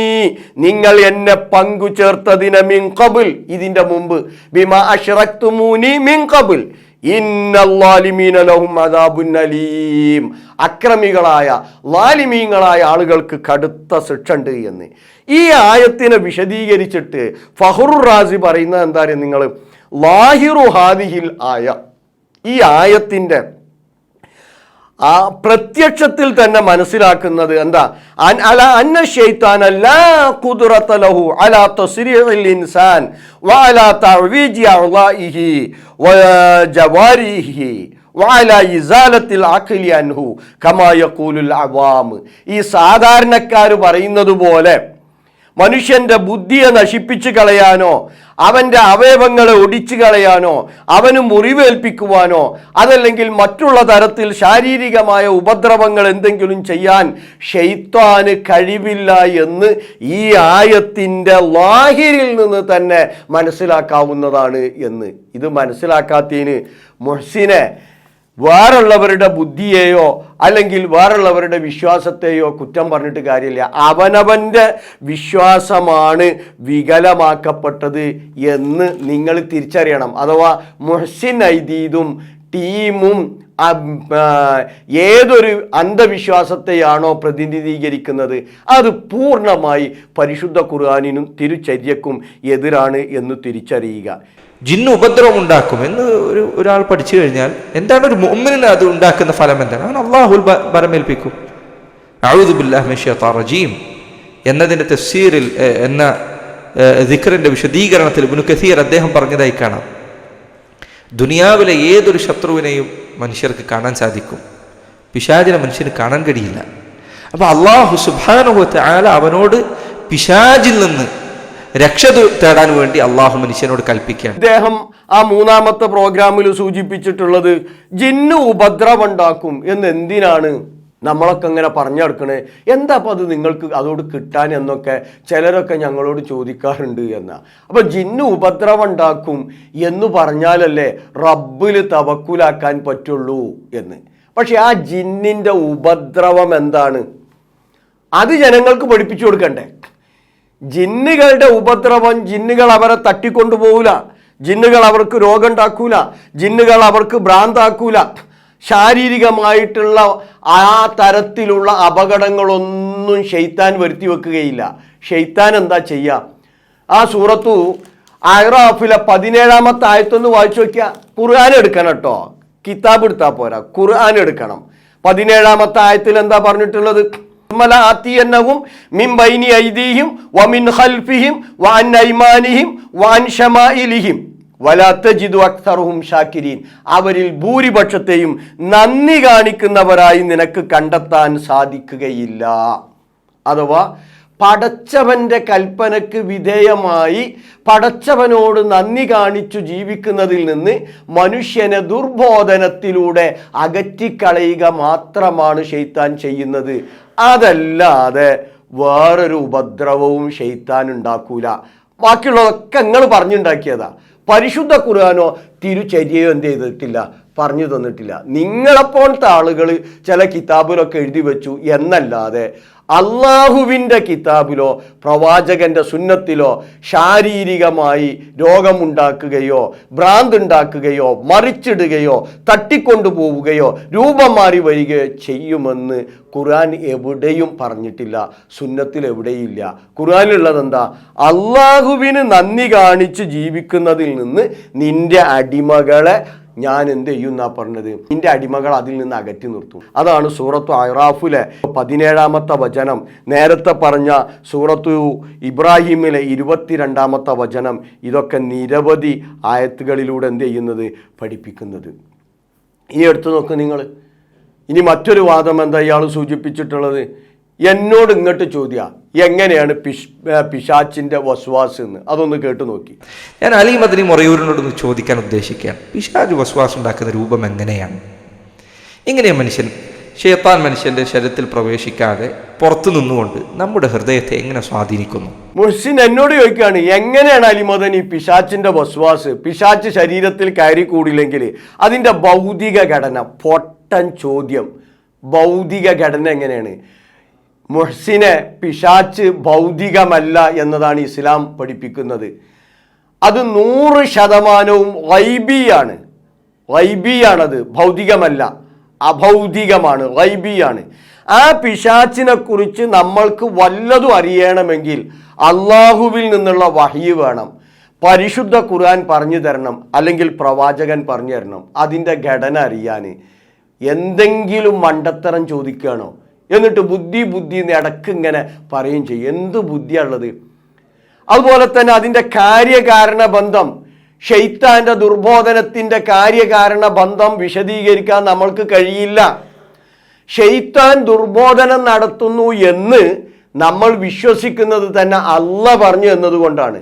നിങ്ങൾ എന്നെ പങ്കു ചേർത്തതിനെ മിൻ ഖബൽ, ഇതിന്റെ മുമ്പ്. ബിമാ അശ്റക്തുമൂനി മിൻ ഖബൽ ഇന്നല്ലാലിമീന ലഹും അദാബുൻ അലീം, അക്രമികളായ ലാലിമീങ്ങളായ ആളുകൾക്ക് കടുത്ത ശിക്ഷ ഉണ്ട് എന്ന് ഈ ആയത്തിനെ വിശദീകരിച്ചിട്ട് ഫഖ്റുർ റാസി പറയുന്നത് എന്താ പറയുക നിങ്ങൾ? ലാഹിറു ഹാദിഹിൽ ആയ, ഈ ആയത്തിൻ്റെ ആ പ്രത്യക്ഷത്തിൽ തന്നെ മനസ്സിലാക്കുന്നത് എന്താ? അന്ന ശൈത്താന ലാ ഖുദ്റത ലഹു അലാ തസ്രീഇൽ ഇൻസാൻ വഅലാ തഅവീജി അഅ്ളാഇഹി വജവാരിഹി വഅലാ ഇസാലത്തിൽ അഖ്ലി അൻഹു കമാ യഖൂലുൽ അവാം. ഈ സാധാരണക്കാർ പറയുന്നത് പോലെ മനുഷ്യന്റെ ബുദ്ധിയെ നശിപ്പിച്ചു കളയാനോ അവൻ്റെ അവയവങ്ങളെ ഒടിച്ചു കളയാനോ അവന് മുറിവേൽപ്പിക്കുവാനോ അതല്ലെങ്കിൽ മറ്റുള്ള തരത്തിൽ ശാരീരികമായ ഉപദ്രവങ്ങൾ എന്തെങ്കിലും ചെയ്യാൻ ശൈത്താന് കഴിവില്ല എന്ന് ഈ ആയത്തിൻ്റെ ലാഹിരിൽ നിന്ന് തന്നെ മനസ്സിലാക്കാവുന്നതാണ് എന്ന്. ഇത് മനസ്സിലാക്കാത്തതിന് മുഹ്സിനെ വേറുള്ളവരുടെ ബുദ്ധിയെയോ അല്ലെങ്കിൽ വേറുള്ളവരുടെ വിശ്വാസത്തെയോ കുറ്റം പറഞ്ഞിട്ട് കാര്യമില്ല. അവനവൻ്റെ വിശ്വാസമാണ് വികലമാക്കപ്പെട്ടത് എന്ന് നിങ്ങൾ തിരിച്ചറിയണം. അഥവാ മുഹ്സിൻ ഐദീദും ടീമും ഏതൊരു അന്ധവിശ്വാസത്തെയാണോ പ്രതിനിധീകരിക്കുന്നത് അത് പൂർണ്ണമായി പരിശുദ്ധ ഖുർആനിനും തിരുചര്യക്കും എതിരാണ് എന്ന് തിരിച്ചറിയുക. ജിന്ന് ഉപദ്രവം ഉണ്ടാക്കും എന്ന് ഒരാൾ പഠിച്ചു കഴിഞ്ഞാൽ എന്താണ് ഒരു മുഅ്മിനിന് അത് ഉണ്ടാക്കുന്ന ഫലം എന്താണ്? അവൻ അള്ളാഹുൽ ബരമേൽപ്പിക്കും. അഊദു ബില്ലാഹി മിനശ് ശൈത്താനിർ റജീം എന്നതിൻ്റെ തഫ്സീറിൽ എന്ന ദിക്റിന്റെ വിശദീകരണത്തിൽ ഇബ്നു കസീർ അദ്ദേഹം പറഞ്ഞതായി കാണാം, ദുനിയാവിലെ ഏതൊരു ശത്രുവിനെയും മനുഷ്യർക്ക് കാണാൻ സാധിക്കും, പിശാചിനെ മനുഷ്യന് കാണാൻ കഴിയില്ല. അപ്പൊ അല്ലാഹു സുബ്ഹാനഹു വ തആല അവനോട് പിശാചിൽ നിന്ന് രക്ഷ തേടാൻ വേണ്ടി അള്ളാഹു മനുഷ്യനോട് കൽപ്പിക്കുകയാണ്. അദ്ദേഹം ആ മൂന്നാമത്തെ പ്രോഗ്രാമിൽ സൂചിപ്പിച്ചിട്ടുള്ളത് ജിന്ന് ഉപദ്രവം ഉണ്ടാക്കും എന്ന് എന്തിനാണ് നമ്മളൊക്കെ ഇങ്ങനെ പറഞ്ഞെടുക്കണേ, എന്താ അപ്പം അത് നിങ്ങൾക്ക് അതോട് കിട്ടാൻ എന്നൊക്കെ ചിലരൊക്കെ ഞങ്ങളോട് ചോദിക്കാറുണ്ട് എന്നാ. അപ്പം ജിന്ന് ഉപദ്രവം ഉണ്ടാക്കും എന്ന് പറഞ്ഞാലല്ലേ റബ്ബിൽ തവക്കുലാക്കാൻ പറ്റുള്ളൂ എന്ന്. പക്ഷെ ആ ജിന്നിൻ്റെ ഉപദ്രവം എന്താണ് അത് ജനങ്ങൾക്ക് പഠിപ്പിച്ചു കൊടുക്കണ്ടേ? ജിന്നുകളുടെ ഉപദ്രവം, ജിന്നുകൾ അവരെ തട്ടിക്കൊണ്ടുപോകൂല, ജിന്നുകൾ അവർക്ക് രോഗം ഉണ്ടാക്കൂല, ജിന്നുകൾ അവർക്ക് ഭ്രാന്താക്കൂല, ശാരീരികമായിട്ടുള്ള ആ തരത്തിലുള്ള അപകടങ്ങളൊന്നും ശൈത്താൻ വരുത്തി വെക്കുകയില്ല. ശൈത്താൻ എന്താ ചെയ്യുക? ആ സൂറത്തു അഹ്റാഫിലെ 17-ാമത്തെ ആയത്തൊന്ന് വായിച്ചു നോക്കിയാൽ, ഖുർആൻ എടുക്കണം കേട്ടോ, കിതാബ് എടുത്താൽ പോരാ, ഖുർആൻ എടുക്കണം. 17-ാമത്തെ ആയത്തിൽ എന്താ പറഞ്ഞിട്ടുള്ളത്? മിൻ ബൈനി ഐദീഹിം വമിൻ ഖൽഫിഹിം വഅൻ ഐമാനിഹിം വഅൻ ശമാഇലിഹിം വലാ തജിദു അക്സറഹും ശാകിരീൻ. അവരിൽ ഭൂരിപക്ഷത്തെയും നന്ദി കാണിക്കുന്നവരായി നിനക്ക് കണ്ടെത്താൻ സാധിക്കുകയില്ല. അഥവാ പടച്ചവന്റെ കൽപ്പനക്ക് വിധേയമായി പടച്ചവനോട് നന്ദി കാണിച്ചു ജീവിക്കുന്നതിൽ നിന്ന് മനുഷ്യനെ ദുർബോധനത്തിലൂടെ അകറ്റിക്കളയുക മാത്രമാണ് ശൈത്താൻ ചെയ്യുന്നത്. അതല്ലാതെ വേറൊരു ഉപദ്രവവും ശൈത്താൻ ഉണ്ടാക്കൂല. ബാക്കിയുള്ളതൊക്കെ നിങ്ങൾ പറഞ്ഞുണ്ടാക്കിയതാ. പരിശുദ്ധ ഖുർആനോ തിരുചര്യയോ എന്ത് ചെയ്തിട്ടില്ല, പറഞ്ഞു തന്നിട്ടില്ല. നിങ്ങളെപ്പോലത്തെ ആളുകൾ ചില കിതാബിലൊക്കെ എഴുതി വെച്ചു എന്നല്ലാതെ അള്ളാഹുവിൻ്റെ കിതാബിലോ പ്രവാചകന്റെ സുന്നത്തിലോ ശാരീരികമായി രോഗമുണ്ടാക്കുകയോ ഭ്രാന്തുണ്ടാക്കുകയോ മറിച്ചിടുകയോ തട്ടിക്കൊണ്ടുപോവുകയോ രൂപം മാറി വരികയോ ചെയ്യുമെന്ന് ഖുർആൻ എവിടെയും പറഞ്ഞിട്ടില്ല, സുന്നത്തിൽ എവിടെയില്ല. ഖുർആനിലുള്ളത് എന്താ? അള്ളാഹുവിന് നന്ദി കാണിച്ച് ജീവിക്കുന്നതിൽ നിന്ന് നിന്റെ അടിമകളെ ഞാൻ എന്ത് ചെയ്യും എന്നാ പറഞ്ഞത്? നിന്റെ അടിമകൾ അതിൽ നിന്ന് അകറ്റി നിർത്തും. അതാണ് സൂറത്തു അഹ്റാഫിലെ 17-ാമത്തെ വചനം. നേരത്തെ പറഞ്ഞ സൂറത്തു ഇബ്രാഹിമിലെ 22-ാമത്തെ വചനം. ഇതൊക്കെ നിരവധി ആയത്തുകളിലൂടെ എന്ത് ചെയ്യുന്നത്? പഠിപ്പിക്കുന്നത്. ഇനി എടുത്തു നോക്ക് നിങ്ങൾ. ഇനി മറ്റൊരു വാദം എന്താ ഇയാൾ സൂചിപ്പിച്ചിട്ടുള്ളത്? എന്നോട് ഇങ്ങോട്ട് ചോദ്യം, എങ്ങനെയാണ് പിശാച്ചിന്റെ വസ്വാസ് എന്ന്? അതൊന്ന് കേട്ടു നോക്കി. ഞാൻ അലി മദനി മൊറയൂരിനോടൊന്ന് ചോദിക്കാൻ ഉദ്ദേശിക്കുകയാണ്, പിശാച് വസ്വാസ് ഉണ്ടാക്കുന്ന രൂപം എങ്ങനെയാണ്? ഇങ്ങനെയാണ് ശൈത്താൻ മനുഷ്യന്റെ ശരീരത്തിൽ പ്രവേശിക്കാതെ പുറത്തു നിന്നുകൊണ്ട് നമ്മുടെ ഹൃദയത്തെ എങ്ങനെ സ്വാധീനിക്കുന്നു? മുഹ്സിൻ എന്നോട് ചോദിക്കുകയാണ്, എങ്ങനെയാണ് അലി മദനി പിശാച്ചിന്റെ വസ്വാസ്? പിശാച്ച് ശരീരത്തിൽ കയറി കൂടില്ലെങ്കിൽ അതിൻ്റെ ഭൗതിക ഘടന, പൊട്ടൻ ചോദ്യം. ഭൗതിക ഘടന എങ്ങനെയാണ്? മുഹ്സിനെ, പിശാച്ച് ഭൗതികമല്ല എന്നതാണ് ഇസ്ലാം പഠിപ്പിക്കുന്നത്. അത് 100% ഗൈബിയാണ്. ഗൈബിയാണത്, ഭൗതികമല്ല, അഭൗതികമാണ്, ഗൈബിയാണ്. ആ പിശാച്ചിനെ കുറിച്ച് നമ്മൾക്ക് വല്ലതും അറിയണമെങ്കിൽ അള്ളാഹുവിൽ നിന്നുള്ള വഹ്യ് വേണം, പരിശുദ്ധ ഖുർആൻ പറഞ്ഞു തരണം, അല്ലെങ്കിൽ പ്രവാചകൻ പറഞ്ഞു തരണം അതിൻ്റെ ഘടന അറിയാൻ. എന്തെങ്കിലും മണ്ടത്തരം ചോദിക്കുകയാണോ? എന്നിട്ട് ബുദ്ധി എന്ന് ഇടയ്ക്ക് ഇങ്ങനെ പറയും ചെയ്യും. എന്ത് ബുദ്ധിയാണുള്ളത്? അതുപോലെ തന്നെ അതിൻ്റെ കാര്യകാരണ ബന്ധം, ശൈത്താന്റെ ദുർബോധനത്തിൻ്റെ കാര്യകാരണ ബന്ധം വിശദീകരിക്കാൻ നമ്മൾക്ക് കഴിയില്ല. ശൈത്താൻ ദുർബോധനം നടത്തുന്നു എന്ന് നമ്മൾ വിശ്വസിക്കുന്നത് തന്നെ അള്ളാഹ് പറഞ്ഞു എന്നതുകൊണ്ടാണ്.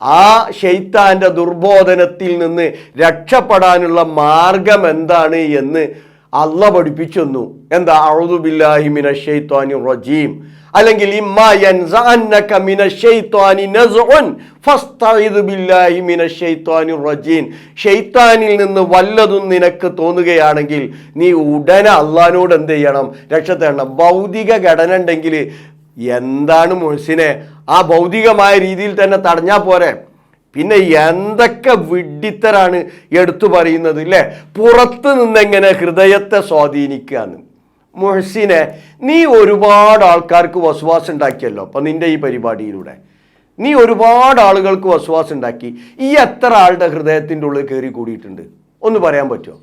ആ ശൈത്താന്റെ ദുർബോധനത്തിൽ നിന്ന് രക്ഷപ്പെടാനുള്ള മാർഗം എന്താണ് എന്ന് അള്ളാഹ് പഠിപ്പിച്ചു തന്നു. എന്താ? അഊദു ബില്ലാഹി മിനശ് ശൈത്വാനിർ റജീം, അല്ലെങ്കിൽ ഇമ്മാ യൻസഅന്നക മിനശ് ശൈത്വാനി നസ്ഉൻ ഫസ്തഇദ് ബില്ലാഹി മിനശ് ശൈത്വാനിർ റജീം. ശൈത്താനിൽ നിന്ന് വല്ലതും നിനക്ക് തോന്നുകയാണെങ്കിൽ നീ ഉടനെ അള്ളാഹിനോട് എന്ത് ചെയ്യണം? രക്ഷ തേടണം. ഭൗതിക ഘടന ഉണ്ടെങ്കിൽ എന്താണ് മുഹ്സിനെ, ആ ഭൗതികമായ രീതിയിൽ തന്നെ തടഞ്ഞാൽ പോരെ. പിന്നെ എന്തൊക്കെ വിഡ്ഢിത്തരാണ് എടുത്തു പറയുന്നത് അല്ലേ? പുറത്ത് നിന്നെങ്ങനെ ഹൃദയത്തെ സ്വാധീനിക്കുകയാണ്. മുഹ്സിനെ, നീ ഒരുപാട് ആൾക്കാർക്ക് വസ്വാസം ഉണ്ടാക്കിയല്ലോ. അപ്പം നിന്റെ ഈ പരിപാടിയിലൂടെ നീ ഒരുപാട് ആളുകൾക്ക് വസ്വാസം ഉണ്ടാക്കി. ഈ എത്ര ആളുടെ ഹൃദയത്തിൻ്റെ ഉള്ളിൽ കയറി കൂടിയിട്ടുണ്ട്? ഒന്ന് പറയാൻ പറ്റുമോ?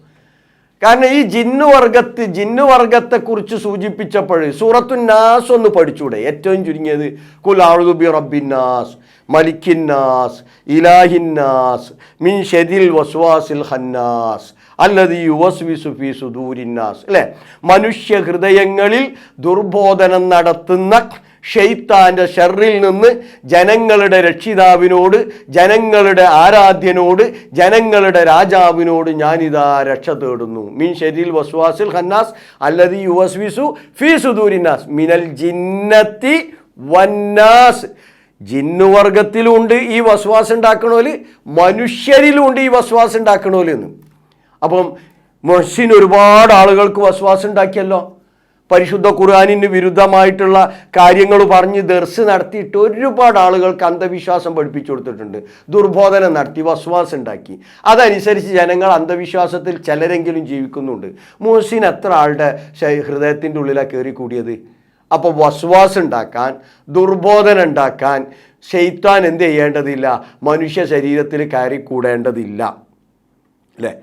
കാരണം ഈ ജിന്നുവർഗത്തെക്കുറിച്ച് സൂചിപ്പിച്ചപ്പോൾ സൂറത്തുൻ നാസ് ഒന്ന് പഠിച്ചൂടെ? ഏറ്റവും ചുരുങ്ങിയത് ഖുൽ അഊദു ബി റബ്ബിന്നാസ് മലിക്കിന്നാസ് ഇലാഹിന്നാസ് മിൻ ശരിൽ വസ്വാസിൽ ഖന്നാസ് അല്ലദീ യുവസ്വിസു ഫീ സുദൂരിന്നാസ്, അല്ലേ? മനുഷ്യ ഹൃദയങ്ങളിൽ ദുർബോധനം നടത്തുന്ന ഷെയ്ത്താന്റെ ഷർറിൽ നിന്ന് ജനങ്ങളുടെ രക്ഷിതാവിനോട്, ജനങ്ങളുടെ ആരാധ്യനോട്, ജനങ്ങളുടെ രാജാവിനോട് ഞാനിതാ രക്ഷ തേടുന്നു. മീൻ ഷരീൽ വസ്വാസിൽ ഖന്നാസ് അല്ലദീ യുവസ്വിസു ഫീ സുദൂരിന്നാസ് മിനൽ ജിന്നത്തി വന്നാസ്. ജിന്നുവർഗത്തിലുണ്ട് ഈ വസ്വാസം ഉണ്ടാക്കണോല്, മനുഷ്യരിലുണ്ട് ഈ വസ്വാസം ഉണ്ടാക്കണോല് എന്ന്. അപ്പം മുഹ്സിൻ ഒരുപാട് ആളുകൾക്ക് വസ്വാസം ഉണ്ടാക്കിയല്ലോ. പരിശുദ്ധ ഖുർആനിന് വിരുദ്ധമായിട്ടുള്ള കാര്യങ്ങൾ പറഞ്ഞ് ദർസ് നടത്തിയിട്ട് ഒരുപാട് ആളുകൾക്ക് അന്ധവിശ്വാസം പഠിപ്പിച്ചു കൊടുത്തിട്ടുണ്ട്. ദുർബോധനം നടത്തി, വസ്വാസം ഉണ്ടാക്കി. അതനുസരിച്ച് ജനങ്ങൾ അന്ധവിശ്വാസത്തിൽ ചിലരെങ്കിലും ജീവിക്കുന്നുണ്ട്. മുഹ്സിൻ എത്ര ആളുടെ ഹൃദയത്തിൻ്റെ ഉള്ളിലാണ് കയറി കൂടിയത്? അപ്പോൾ വസ്വാസം ഉണ്ടാക്കാൻ, ദുർബോധനം ഉണ്ടാക്കാൻ ശൈത്താൻ എന്ത് ചെയ്യേണ്ടതില്ല? മനുഷ്യ ശരീരത്തിൽ കയറി കൂടേണ്ടതില്ല, അല്ലേ?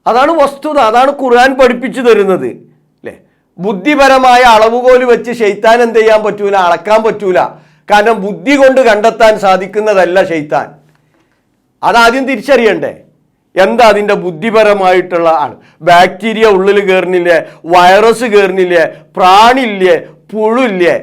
അതാണ് വസ്തുത. അതാണ് ഖുർആൻ പഠിപ്പിച്ചു തരുന്നത്, അല്ലേ? ബുദ്ധിപരമായ അളവുകോല് വെച്ച് ശൈത്താൻ എന്ത് ചെയ്യാൻ പറ്റൂല? അളക്കാൻ പറ്റൂല. കാരണം ബുദ്ധി കൊണ്ട് കണ്ടെത്താൻ സാധിക്കുന്നതല്ല ശൈത്താൻ. അതാദ്യം തിരിച്ചറിയണ്ടേ. എന്താ അതിൻ്റെ ബുദ്ധിപരമായിട്ടുള്ള ആൾ? ബാക്ടീരിയ ഉള്ളിൽ കയറുന്നില്ലേ? വൈറസ് കയറുന്നില്ലേ? പ്രാണില്ലേ? പുഴുല്ലേ?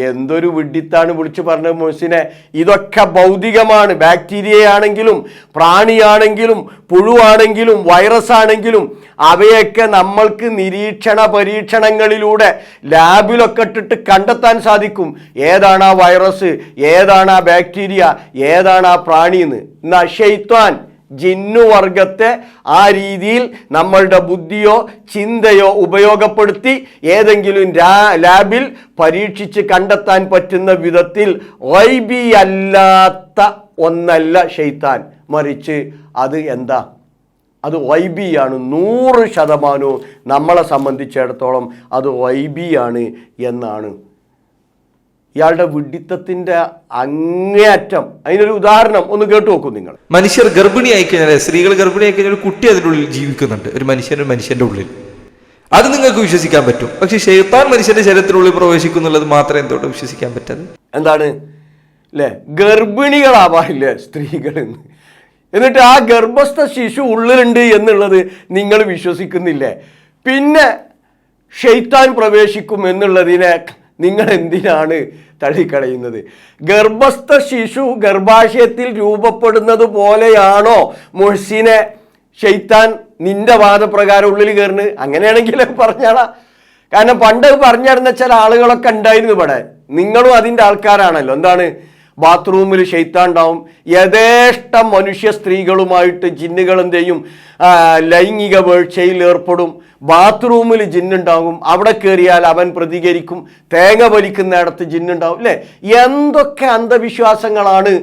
എന്തൊരു വിഡ്ഢിത്താണ് വിളിച്ചു പറഞ്ഞത് മുഹ്സിനെ. ഇതൊക്കെ ഭൗതികമാണ്. ബാക്ടീരിയയാണെങ്കിലും പ്രാണിയാണെങ്കിലും പുഴുവാണെങ്കിലും വൈറസ് ആണെങ്കിലും അവയൊക്കെ നമ്മൾക്ക് നിരീക്ഷണ പരീക്ഷണങ്ങളിലൂടെ ലാബിലൊക്കെ ഇട്ടിട്ട് കണ്ടെത്താൻ സാധിക്കും. ഏതാണ് ആ വൈറസ്, ഏതാണ് ആ ബാക്ടീരിയ, ഏതാണ് ആ പ്രാണിയെന്ന്. എന്നാ ശൈത്താൻ ജിന്നുവർഗത്തെ ആ രീതിയിൽ നമ്മളുടെ ബുദ്ധിയോ ചിന്തയോ ഉപയോഗപ്പെടുത്തി ഏതെങ്കിലും ലാബിൽ പരീക്ഷിച്ച് കണ്ടെത്താൻ പറ്റുന്ന വിധത്തിൽ ഗൈബി അല്ലാത്ത ഒന്നല്ല ശൈത്താൻ. മറിച്ച് അത് എന്താ? അത് ഗൈബിയാണ്. 100% നമ്മളെ സംബന്ധിച്ചിടത്തോളം അത് ഗൈബിയാണ് എന്നാണ്. ഇയാളുടെ വിഡ്ഢിത്തത്തിന്റെ അങ്ങേയറ്റം. അതിനൊരു ഉദാഹരണം ഒന്ന് കേട്ടു നോക്കൂ നിങ്ങൾ. മനുഷ്യർ ഗർഭിണിയായി കഴിഞ്ഞാൽ, സ്ത്രീകൾ ഗർഭിണിയായി കഴിഞ്ഞാൽ ഒരു കുട്ടി അതിനുള്ളിൽ ജീവിക്കുന്നുണ്ട്. ഒരു മനുഷ്യന്റെ ഉള്ളിൽ. അത് നിങ്ങൾക്ക് വിശ്വസിക്കാൻ പറ്റും. പക്ഷെ ശൈത്താൻ മനുഷ്യന്റെ ശരീരത്തിനുള്ളിൽ പ്രവേശിക്കുന്നുള്ളത് മാത്രമേ എന്തോട്ട് വിശ്വസിക്കാൻ പറ്റാതെ. എന്താണ് അല്ലേ? ഗർഭിണികളാവാറില്ലേ സ്ത്രീകൾ? എന്നിട്ട് ആ ഗർഭസ്ഥ ശിശു ഉള്ളിലുണ്ട് എന്നുള്ളത് നിങ്ങൾ വിശ്വസിക്കുന്നില്ലേ? പിന്നെ ശൈത്താൻ പ്രവേശിക്കും എന്നുള്ളതിനെ നിങ്ങൾ എന്തിനാണ് തള്ളിക്കളയുന്നത്? ഗർഭസ്ഥ ശിശു ഗർഭാശയത്തിൽ രൂപപ്പെടുന്നത് പോലെയാണോ മുഹ്സിനെ ശൈത്താൻ നിന്റെ വാദപ്രകാരം ഉള്ളിൽ കയറുന്നത്? അങ്ങനെയാണെങ്കിൽ പറഞ്ഞാളാ. കാരണം പണ്ട് പറഞ്ഞിരുന്ന ചില ആളുകളൊക്കെ ഉണ്ടായിരുന്നു ഇവിടെ. നിങ്ങളും അതിൻ്റെ ആൾക്കാരാണല്ലോ. എന്താണ്? ബാത്റൂമിൽ ശൈത്താൻ ഉണ്ടാവും. യഥേഷ്ടം മനുഷ്യ സ്ത്രീകളുമായിട്ട് ജിന്നുകൾ എന്ത് ചെയ്യും? ലൈംഗിക വീഴ്ചയിൽ ഏർപ്പെടും. ബാത്റൂമിൽ ജിന്നുണ്ടാകും. അവിടെ കയറിയാൽ അവൻ പ്രതികരിക്കും. തേങ്ങ വലിക്കുന്നിടത്ത് ജിന്നുണ്ടാവും, അല്ലേ? എന്തൊക്കെ അന്ധവിശ്വാസങ്ങളാണ്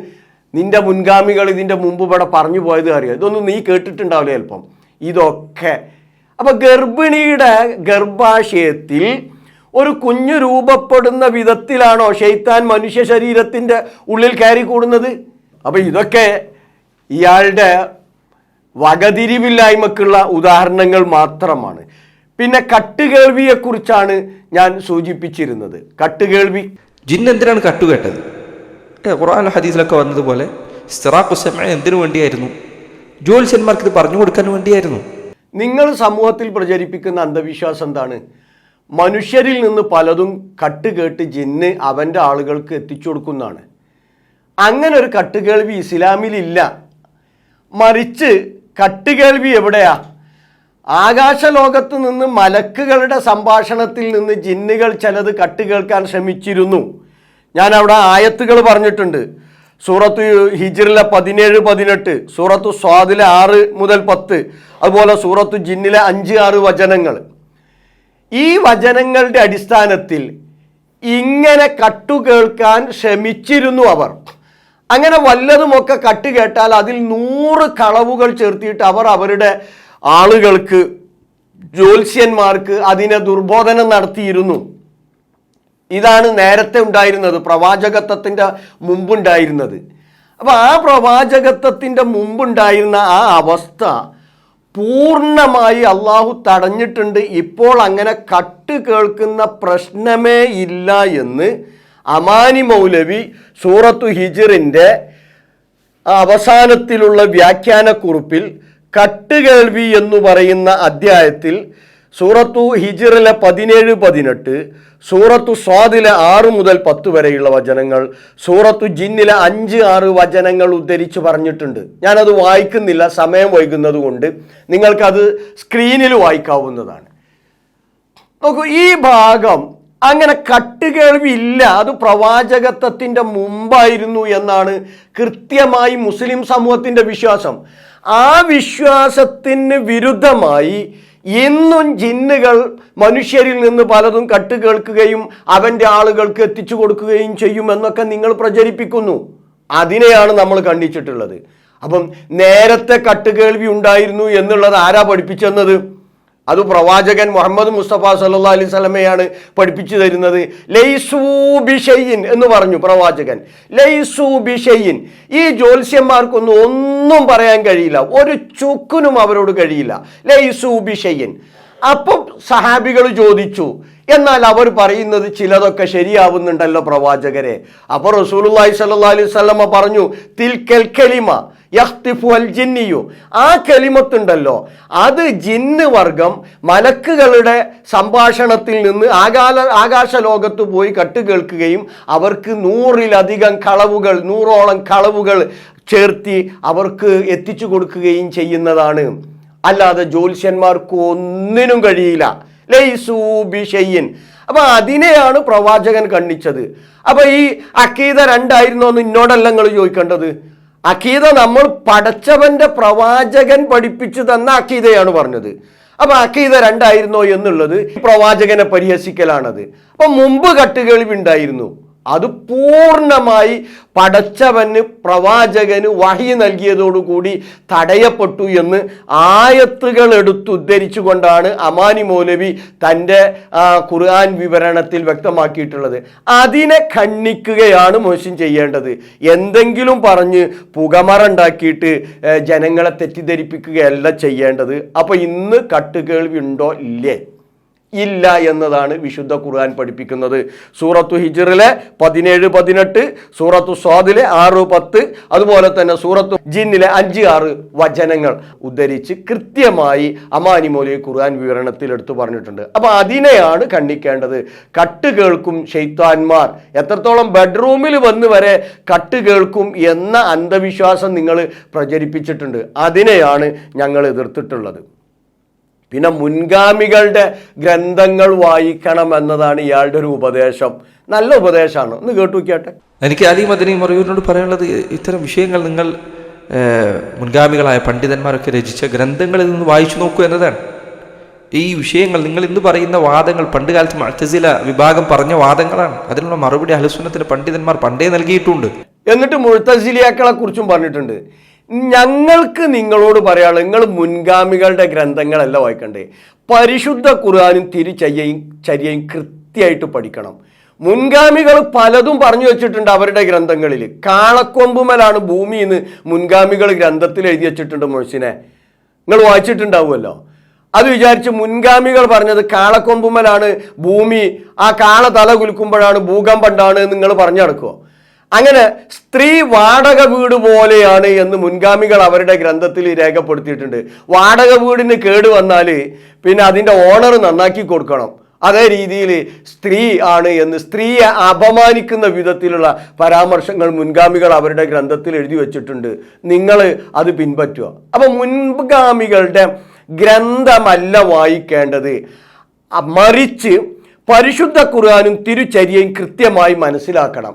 നിന്റെ മുൻഗാമികൾ ഇതിൻ്റെ മുമ്പ് ഇവിടെ പറഞ്ഞു പോയത് അറിയാം. ഇതൊന്നും നീ കേട്ടിട്ടുണ്ടാവില്ല ചിലപ്പം ഇതൊക്കെ. അപ്പം ഗർഭിണിയുടെ ഗർഭാശയത്തിൽ ഒരു കുഞ്ഞു രൂപപ്പെടുന്ന വിധത്തിലാണോ ശൈത്താൻ മനുഷ്യ ശരീരത്തിൻ്റെ ഉള്ളിൽ കയറി കൂടുന്നത്? അപ്പം ഇതൊക്കെ ഇയാളുടെ വകതിരിവില്ലായ്മക്കുള്ള ഉദാഹരണങ്ങൾ മാത്രമാണ്. പിന്നെ കട്ടുകേൾവിയെക്കുറിച്ചാണ് ഞാൻ സൂചിപ്പിച്ചിരുന്നത്. കട്ടുകേൾവി, ജിന്ന് എന്തിനാണ് കട്ടുകേട്ടത്? ഖുർആൻ ഹദീസിലൊക്കെ വന്നതുപോലെ എന്തിനു വേണ്ടിയായിരുന്നു? ജ്യോത്സ്യന്മാർക്ക് ഇത് പറഞ്ഞു കൊടുക്കാൻ വേണ്ടിയായിരുന്നു. നിങ്ങൾ സമൂഹത്തിൽ പ്രചരിപ്പിക്കുന്ന അന്ധവിശ്വാസം എന്താണ്? മനുഷ്യരിൽ നിന്ന് പലതും കട്ടുകേട്ട് ജിന്ന് അവൻ്റെ ആളുകൾക്ക് എത്തിച്ചു കൊടുക്കുന്നതാണ്. അങ്ങനെ ഒരു കട്ടുകേൾവി ഇസ്ലാമിലില്ല. മറിച്ച് കട്ടുകേൾവി എവിടെയാ? ആകാശലോകത്ത് നിന്ന് മലക്കുകളുടെ സംഭാഷണത്തിൽ നിന്ന് ജിന്നുകൾ ചിലത് കട്ടുകേൾക്കാൻ ശ്രമിച്ചിരുന്നു. ഞാൻ അവിടെ ആയത്തുകൾ പറഞ്ഞിട്ടുണ്ട്. സൂറത്ത് ഹിജ്റിലെ 17-18, സൂറത്ത് സ്വാദിലെ 6 മുതൽ 10, അതുപോലെ സൂറത്ത് ജിന്നിലെ 5-6 വചനങ്ങൾ. ഈ വചനങ്ങളുടെ അടിസ്ഥാനത്തിൽ ഇങ്ങനെ കട്ടുകേൾക്കാൻ ശ്രമിച്ചിരുന്നു അവർ. അങ്ങനെ വല്ലതുമൊക്കെ കട്ട് കേട്ടാൽ അതിൽ 100 കളവുകൾ ചേർത്തിയിട്ട് അവർ അവരുടെ ആളുകൾക്ക്, ജ്യോത്സ്യന്മാർക്ക് അതിനെ ദുർബോധനം നടത്തിയിരുന്നു. ഇതാണ് നേരത്തെ ഉണ്ടായിരുന്നത്, പ്രവാചകത്വത്തിൻ്റെ മുമ്പുണ്ടായിരുന്നത്. അപ്പോൾ ആ പ്രവാചകത്വത്തിൻ്റെ മുമ്പുണ്ടായിരുന്ന ആ അവസ്ഥ പൂർണ്ണമായി അള്ളാഹു തടഞ്ഞിട്ടുണ്ട്. ഇപ്പോൾ അങ്ങനെ കട്ട് കേൾക്കുന്ന പ്രശ്നമേ ഇല്ല എന്ന് അമാനി മൗലവി സൂറത്തു ഹിജ്റിൻ്റെ അവസാനത്തിലുള്ള വ്യാഖ്യാനക്കുറിപ്പിൽ കട്ടുകേൾവി എന്ന് പറയുന്ന അധ്യായത്തിൽ സൂറത്തു ഹിജ്റിലെ 17-18, സൂറത്തു സ്വാദിലെ 6 മുതൽ 10 വരെയുള്ള വചനങ്ങൾ, സൂറത്തു ജിന്നിലെ 5-6 വചനങ്ങൾ ഉദ്ധരിച്ച് പറഞ്ഞിട്ടുണ്ട്. ഞാനത് വായിക്കുന്നില്ല, സമയം വൈകുന്നത് കൊണ്ട്. നിങ്ങൾക്കത് സ്ക്രീനിൽ വായിക്കാവുന്നതാണ്. നോക്കൂ, ഈ ഭാഗം അങ്ങനെ കട്ടുകേൾവി ഇല്ല, അത് പ്രവാചകത്വത്തിൻ്റെ മുമ്പായിരുന്നു എന്നാണ് കൃത്യമായി മുസ്ലിം സമൂഹത്തിൻ്റെ വിശ്വാസം. ആ വിശ്വാസത്തിന് വിരുദ്ധമായി ഇന്നും ജിന്നുകൾ മനുഷ്യരിൽ നിന്ന് പലതും കട്ടുകേൾക്കുകയും അവൻ്റെ ആളുകൾക്ക് എത്തിച്ചു കൊടുക്കുകയും ചെയ്യുമെന്നൊക്കെ നിങ്ങൾ പ്രചരിപ്പിക്കുന്നു. അതിനെയാണ് നമ്മൾ ഖണ്ഡിച്ചിട്ടുള്ളത്. അപ്പം നേരത്തെ കട്ടുകേൾവി ഉണ്ടായിരുന്നു എന്നുള്ളത് ആരാ പഠിപ്പിച്ചെന്നത്? അത് പ്രവാചകൻ മുഹമ്മദ് മുസ്തഫ സല്ലല്ലാഹു അലൈഹി വസല്ലമയാണ് പഠിപ്പിച്ചു തരുന്നത്. ലൈസൂ ബിശൈഇൻ എന്ന് പറഞ്ഞു പ്രവാചകൻ. ലൈസൂ ബിശൈഇൻ, ഈ ജ്യോത്സ്യന്മാർക്കൊന്നും ഒന്നും പറയാൻ കഴിയില്ല, ഒരു ചുക്കിനും അവരോട് കഴിയില്ല. ലൈസൂ ബിശൈഇൻ. അപ്പം സഹാബികൾ ചോദിച്ചു, എന്നാൽ അവർ പറയുന്നത് ചിലതൊക്കെ ശരിയാവുന്നുണ്ടല്ലോ പ്രവാചകരെ. അപ്പോൾ റസൂലുള്ളാഹി സ്വല്ലല്ലാഹു അലൈഹി വസല്ലമ പറഞ്ഞു, തിൽക്കൽ കലിമ യഖ്തിഫു അൽ ജിന്നിയു, ആ കലിമത്തുണ്ടല്ലോ അത് ജിന്ന് വർഗം മലക്കുകളുടെ സംഭാഷണത്തിൽ നിന്ന് ആകാശലോകത്ത് പോയി കട്ടുകേൾക്കുകയും അവർക്ക് 100-ലധികം കളവുകൾ, 100ഓളം കളവുകൾ ചേർത്തി അവർക്ക് എത്തിച്ചു കൊടുക്കുകയും ചെയ്യുന്നതാണ്. അല്ലാതെ ജ്യോത്സ്യന്മാർക്ക് ഒന്നിനും കഴിയില്ല. ലൈസൂ ബിശൈഇൻ. അപ്പൊ അതിനെയാണ് പ്രവാചകൻ ഖണ്ഡിച്ചത്. അപ്പൊ ഈ അഖീദ 2 ആയിരുന്നോ എന്ന് ഇന്നോടല്ല നിങ്ങൾ ചോദിക്കേണ്ടത്. അഖീദ നമ്മൾ പടച്ചവന്റെ പ്രവാചകൻ പഠിപ്പിച്ചു തന്ന അഖീദയാണ് പറഞ്ഞത്. അപ്പൊ അഖീദ 2 ആയിരുന്നോ എന്നുള്ളത് പ്രവാചകനെ പരിഹസിക്കലാണത്. അപ്പൊ മുമ്പ് കട്ടുകേൾവി ഉണ്ടായിരുന്നു, അത് പൂർണ്ണമായി പടച്ചവന് പ്രവാചകന് വഹി നൽകിയതോടുകൂടി തടയപ്പെട്ടു എന്ന് ആയത്തുകൾ എടുത്തുദ്ധരിച്ചുകൊണ്ടാണ് അമാനി മൗലവി തൻ്റെ ഖുർആൻ വിവരണത്തിൽ വ്യക്തമാക്കിയിട്ടുള്ളത്. അതിനെ ഖണ്ഡിക്കുകയാണ് മുഹ്സിൻ ചെയ്യേണ്ടത്. എന്തെങ്കിലും പറഞ്ഞ് പുകമറുണ്ടാക്കിയിട്ട് ജനങ്ങളെ തെറ്റിദ്ധരിപ്പിക്കുകയല്ല ചെയ്യേണ്ടത്. അപ്പോൾ ഇന്ന് കട്ടുകേൾവി ഉണ്ടോ? ഇല്ലേ? ഇല്ല എന്നതാണ് വിശുദ്ധ ഖുർആൻ പഠിപ്പിക്കുന്നത്. സൂറത്തു ഹിജ്റിലെ 17-18, സൂറത്തു സ്വാദിലെ 6-10, അതുപോലെ തന്നെ സൂറത്തു ജിന്നിലെ 5-6 വചനങ്ങൾ ഉദ്ധരിച്ച് കൃത്യമായി അമാനി മൗലവി ഖുർആൻ വിവരണത്തിൽ എടുത്തു പറഞ്ഞിട്ടുണ്ട്. അപ്പൊ അതിനെയാണ് ഖണ്ഡിക്കേണ്ടത്. കട്ട് കേൾക്കും ശൈത്താന്മാർ, എത്രത്തോളം ബെഡ്റൂമിൽ വന്ന് വരെ കട്ട് കേൾക്കും എന്ന അന്ധവിശ്വാസം നിങ്ങൾ പ്രചരിപ്പിച്ചിട്ടുണ്ട്. അതിനെയാണ് ഞങ്ങൾ എതിർത്തിട്ടുള്ളത്. പിന്നെ മുൻഗാമികളുടെ ഗ്രന്ഥങ്ങൾ വായിക്കണം എന്നതാണ് ഇയാളുടെ ഒരു ഉപദേശം. നല്ല ഉപദേശമാണ്, ഒന്ന് കേട്ടു നോക്കിയാട്ടെ. എനിക്ക് അലി മദനി മറിയൂരിനോട് പറയാനുള്ളത്, ഇത്തരം വിഷയങ്ങൾ നിങ്ങൾ മുൻഗാമികളായ പണ്ഡിതന്മാരൊക്കെ രചിച്ച ഗ്രന്ഥങ്ങളിൽ നിന്ന് വായിച്ചു നോക്കൂ എന്നതാണ്. ഈ വിഷയങ്ങൾ നിങ്ങൾ ഇന്ന് പറയുന്ന വാദങ്ങൾ പണ്ട് കാലത്ത് മുഅ്തസില വിഭാഗം പറഞ്ഞ വാദങ്ങളാണ്. അതിനുള്ള മറുപടി അഹ്ലുസുന്നത്തിന്റെ പണ്ഡിതന്മാർ പണ്ടേ നൽകിയിട്ടുണ്ട്. എന്നിട്ട് മുഅ്തസിലിയാക്കളെ കുറിച്ചും പറഞ്ഞിട്ടുണ്ട്. ഞങ്ങൾക്ക് നിങ്ങളോട് പറയാനുള്ളത്, നിങ്ങൾ മുൻഗാമികളുടെ ഗ്രന്ഥങ്ങളല്ല വായിക്കണ്ടേ, പരിശുദ്ധ ഖുർആനും തിരുചര്യയും കൃത്യമായിട്ട് പഠിക്കണം. മുൻഗാമികൾ പലതും പറഞ്ഞു വെച്ചിട്ടുണ്ട് അവരുടെ ഗ്രന്ഥങ്ങളിൽ. കാളക്കൊമ്പുമലാണ് ഭൂമി എന്ന് മുൻഗാമികൾ ഗ്രന്ഥത്തിൽ എഴുതി വെച്ചിട്ടുണ്ട്. മുഹ്സിനെ, നിങ്ങൾ വായിച്ചിട്ടുണ്ടാവുമല്ലോ. അത് വിചാരിച്ച് മുൻഗാമികൾ പറഞ്ഞത് കാളക്കൊമ്പുമലാണ് ഭൂമി, ആ കാള തല കുലുക്കുമ്പോഴാണ് ഭൂകമ്പം ഉണ്ടാണ് നിങ്ങൾ പറഞ്ഞു നടക്കുമോ? അങ്ങനെ സ്ത്രീ വാടക വീട് പോലെയാണ് എന്ന് മുൻഗാമികൾ അവരുടെ ഗ്രന്ഥത്തിൽ രേഖപ്പെടുത്തിയിട്ടുണ്ട്. വാടക വീടിന് കേട് വന്നാൽ പിന്നെ അതിൻ്റെ ഓണർ നന്നാക്കി കൊടുക്കണം. അതേ രീതിയിൽ സ്ത്രീ ആണ് എന്ന് സ്ത്രീയെ അപമാനിക്കുന്ന വിധത്തിലുള്ള പരാമർശങ്ങൾ മുൻഗാമികൾ അവരുടെ ഗ്രന്ഥത്തിൽ എഴുതി വച്ചിട്ടുണ്ട്. നിങ്ങൾ അത് പിൻപറ്റുക. അപ്പം മുൻഗാമികളുടെ ഗ്രന്ഥമല്ല വായിക്കേണ്ടത്, മറിച്ച് പരിശുദ്ധ ഖുർആനും തിരുചര്യയും കൃത്യമായി മനസ്സിലാക്കണം.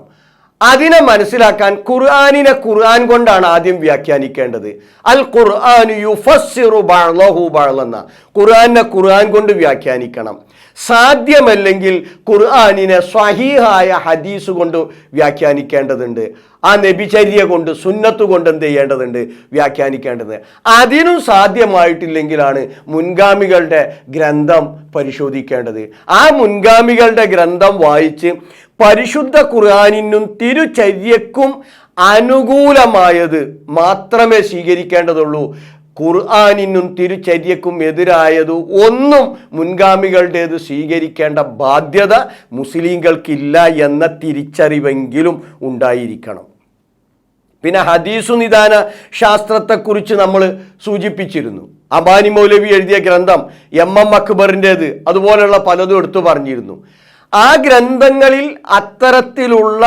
അതിനെ മനസ്സിലാക്കാൻ ഖുർആനിനെ ഖുർആൻ കൊണ്ടാണ് ആദ്യം വ്യാഖ്യാനിക്കേണ്ടത്. അൽ ഖുർആനു യുഫസ്സിറു ബഅ്ളഹു ബഅ്ളന്ന, ഖുർആനെ ഖുർആൻ കൊണ്ട് വ്യാഖ്യാനിക്കണം. സാധ്യമല്ലെങ്കിൽ ഖുർആനിനെ സ്വഹീഹായ ഹദീസ് കൊണ്ട് വ്യാഖ്യാനിക്കേണ്ടതുണ്ട്. ആ നബിചര്യ കൊണ്ട് സുന്നത്ത് കൊണ്ട് എന്ത് ചെയ്യേണ്ടതുണ്ട്? വ്യാഖ്യാനിക്കേണ്ടത്. അതിനും സാധ്യമായിട്ടില്ലെങ്കിലാണ് മുൻഗാമികളുടെ ഗ്രന്ഥം പരിശോധിക്കേണ്ടത്. ആ മുൻഗാമികളുടെ ഗ്രന്ഥം വായിച്ച് പരിശുദ്ധ ഖുർആനിനും തിരുചര്യക്കും അനുകൂലമായത് മാത്രമേ സ്വീകരിക്കേണ്ടതുള്ളൂ. ഖുർആനിനും തിരുചര്യക്കും എതിരായത് ഒന്നും മുൻഗാമികളുടേത് സ്വീകരിക്കേണ്ട ബാധ്യത മുസ്ലിങ്ങൾക്കില്ല എന്ന തിരിച്ചറിവെങ്കിലും ഉണ്ടായിരിക്കണം. പിന്നെ ഹദീസു നിദാന ശാസ്ത്രത്തെക്കുറിച്ച് നമ്മൾ സൂചിപ്പിച്ചിരുന്നു. അമാനി മൗലവി എഴുതിയ ഗ്രന്ഥം, എം അക്ബറിൻ്റേത്, അതുപോലെയുള്ള പലതും എടുത്തു പറഞ്ഞിരുന്നു. ആ ഗ്രന്ഥങ്ങളിൽ അത്തരത്തിലുള്ള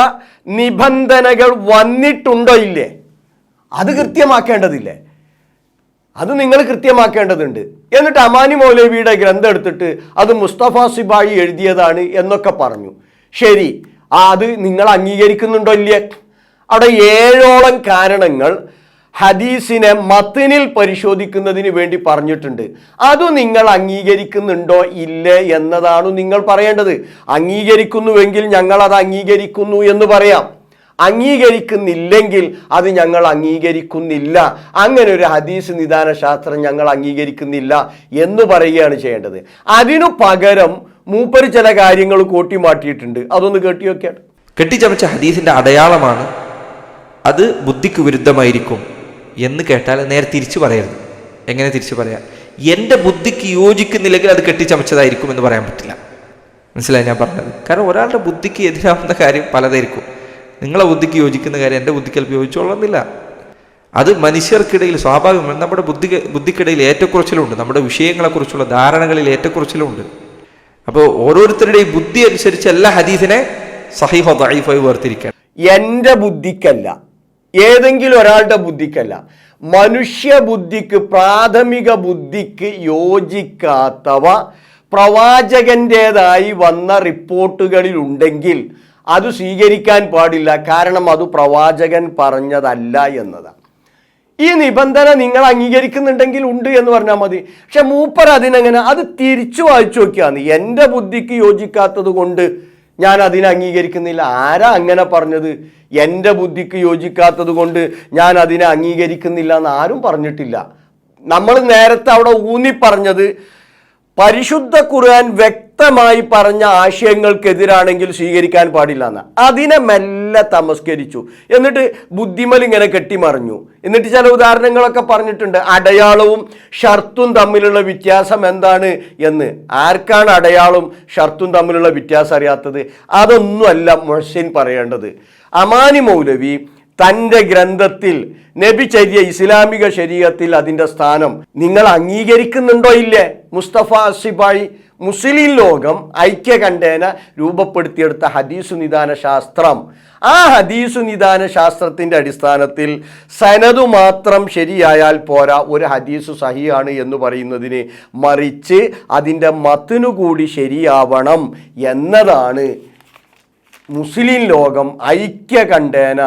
നിബന്ധനകൾ വന്നിട്ടുണ്ടോ ഇല്ലേ, അത് കൃത്യമാക്കേണ്ടതില്ലേ? അത് നിങ്ങൾ കൃത്യമാക്കേണ്ടതുണ്ട്. എന്നിട്ട് അമാനി മൗലവിയുടെ ഗ്രന്ഥം എടുത്തിട്ട് അത് മുസ്തഫ സിബായി എഴുതിയതാണ് എന്നൊക്കെ പറഞ്ഞു. ശരി, അത് നിങ്ങൾ അംഗീകരിക്കുന്നുണ്ടോ ഇല്ലേ? അവിടെ 7ഓളം കാരണങ്ങൾ ഹദീസിനെ മത്തിനിൽ പരിശോധിക്കുന്നതിന് വേണ്ടി പറഞ്ഞിട്ടുണ്ട്. അത് നിങ്ങൾ അംഗീകരിക്കുന്നുണ്ടോ ഇല്ലേ എന്നതാണ് നിങ്ങൾ പറയേണ്ടത്. അംഗീകരിക്കുന്നുവെങ്കിൽ ഞങ്ങൾ അത് അംഗീകരിക്കുന്നു എന്ന് പറയാം. അംഗീകരിക്കുന്നില്ലെങ്കിൽ അത് ഞങ്ങൾ അംഗീകരിക്കുന്നില്ല, അങ്ങനെ ഒരു ഹദീസ് നിദാന ശാസ്ത്രം ഞങ്ങൾ അംഗീകരിക്കുന്നില്ല എന്ന് പറയുകയാണ് ചെയ്യേണ്ടത്. അതിനു പകരം മൂപ്പര് ചില കാര്യങ്ങൾ കൂട്ടിമാറ്റിയിട്ടുണ്ട്. അതൊന്ന് കേട്ടി നോക്കിയാണ്. കെട്ടിച്ചമച്ച ഹദീസിന്റെ അടയാളമാണ് അത് ബുദ്ധിക്ക് വിരുദ്ധമായിരിക്കും എന്ന് കേട്ടാൽ നേരെ തിരിച്ചു പറയരുത്. എങ്ങനെ തിരിച്ചു പറയാം? എൻ്റെ ബുദ്ധിക്ക് യോജിക്കുന്നില്ലെങ്കിൽ അത് കെട്ടിച്ചമച്ചതായിരിക്കും എന്ന് പറയാൻ പറ്റില്ല. മനസ്സിലായി ഞാൻ പറഞ്ഞത്? കാരണം ഒരാളുടെ ബുദ്ധിക്ക് എതിരാവുന്ന കാര്യം പലതായിരിക്കും. നിങ്ങളെ ബുദ്ധിക്ക് യോജിക്കുന്ന കാര്യം എൻ്റെ ബുദ്ധിക്ക് ചിലപ്പോൾ യോജിച്ചോളുന്നില്ല. അത് മനുഷ്യർക്കിടയിൽ സ്വാഭാവികമാണ്. നമ്മുടെ ബുദ്ധിക്കിടയിൽ ഏറ്റക്കുറച്ചിലുണ്ട്, നമ്മുടെ വിഷയങ്ങളെക്കുറിച്ചുള്ള ധാരണകളിൽ ഏറ്റക്കുറച്ചിലുണ്ട്. അപ്പോൾ ഓരോരുത്തരുടെയും ബുദ്ധി അനുസരിച്ച് എല്ലാ ഹദീസിനെ സഹീഹോ ദഈഫായി വേർതിരിക്കണം. എൻ്റെ ബുദ്ധിക്കല്ല, ഏതെങ്കിലും ഒരാളുടെ ബുദ്ധിക്കല്ല, മനുഷ്യ ബുദ്ധിക്ക്, പ്രാഥമിക ബുദ്ധിക്ക് യോജിക്കാത്തവ പ്രവാചകൻ്റേതായി വന്ന റിപ്പോർട്ടുകളിൽ ഉണ്ടെങ്കിൽ അത് സ്വീകരിക്കാൻ പാടില്ല. കാരണം അത് പ്രവാചകൻ പറഞ്ഞതല്ല എന്നതാണ്. ഈ നിബന്ധന നിങ്ങൾ അംഗീകരിക്കുന്നുണ്ടെങ്കിൽ ഉണ്ട് എന്ന് പറഞ്ഞാൽ മതി. പക്ഷെ മൂപ്പർ അതിനെങ്ങനെ, അത് തിരിച്ചു വായിച്ചു നോക്കിയാന്ന്. എൻ്റെ ബുദ്ധിക്ക് യോജിക്കാത്തത് കൊണ്ട് ഞാൻ അതിനെ അംഗീകരിക്കുന്നില്ല. ആരാ അങ്ങനെ പറഞ്ഞത്? എൻ്റെ ബുദ്ധിക്ക് യോജിക്കാത്തത് കൊണ്ട് ഞാൻ അതിനെ അംഗീകരിക്കുന്നില്ല എന്ന് ആരും പറഞ്ഞിട്ടില്ല. നമ്മൾ നേരത്തെ അവിടെ ഊന്നി പറഞ്ഞത് പരിശുദ്ധ ഖുർആൻ വ്യക്തമായി പറഞ്ഞ ആശയങ്ങൾക്കെതിരാണെങ്കിൽ സ്വീകരിക്കാൻ പാടില്ല എന്ന്. അതിനെ മെല്ലെ തമസ്കരിച്ചു. എന്നിട്ട് ബുദ്ധിമൽ ഇങ്ങനെ കെട്ടിമറിഞ്ഞു. എന്നിട്ട് ചില ഉദാഹരണങ്ങളൊക്കെ പറഞ്ഞിട്ടുണ്ട്. അടയാളവും ഷർത്തും തമ്മിലുള്ള വ്യത്യാസം എന്താണ് എന്ന്. ആർക്കാണ് അടയാളവും ഷർത്തും തമ്മിലുള്ള വ്യത്യാസം അറിയാത്തത്? അതൊന്നുമല്ല മുഹ്സിൻ പറയേണ്ടത്. അമാനി മൗലവി തൻ്റെ ഗ്രന്ഥത്തിൽ നബിചര്യ, ഇസ്ലാമിക ശരീഅത്തിൽ അതിൻ്റെ സ്ഥാനം നിങ്ങൾ അംഗീകരിക്കുന്നുണ്ടോ ഇല്ലേ? മുസ്തഫ സിബായി മുസ്ലിം ലോകം ഐക്യകണ്ഠേന രൂപപ്പെടുത്തിയെടുത്ത ഹദീസു നിദാന ശാസ്ത്രം, ആ ഹദീസു നിദാന ശാസ്ത്രത്തിൻ്റെ അടിസ്ഥാനത്തിൽ സനദു മാത്രം ശരിയായാൽ പോരാ, ഒരു ഹദീസു സഹിയാണ് എന്ന് പറയുന്നതിന്, മറിച്ച് അതിൻ്റെ മത്നു കൂടി ശരിയാവണം എന്നതാണ് മുസ്ലിം ലോകം ഐക്യകണ്ഠേന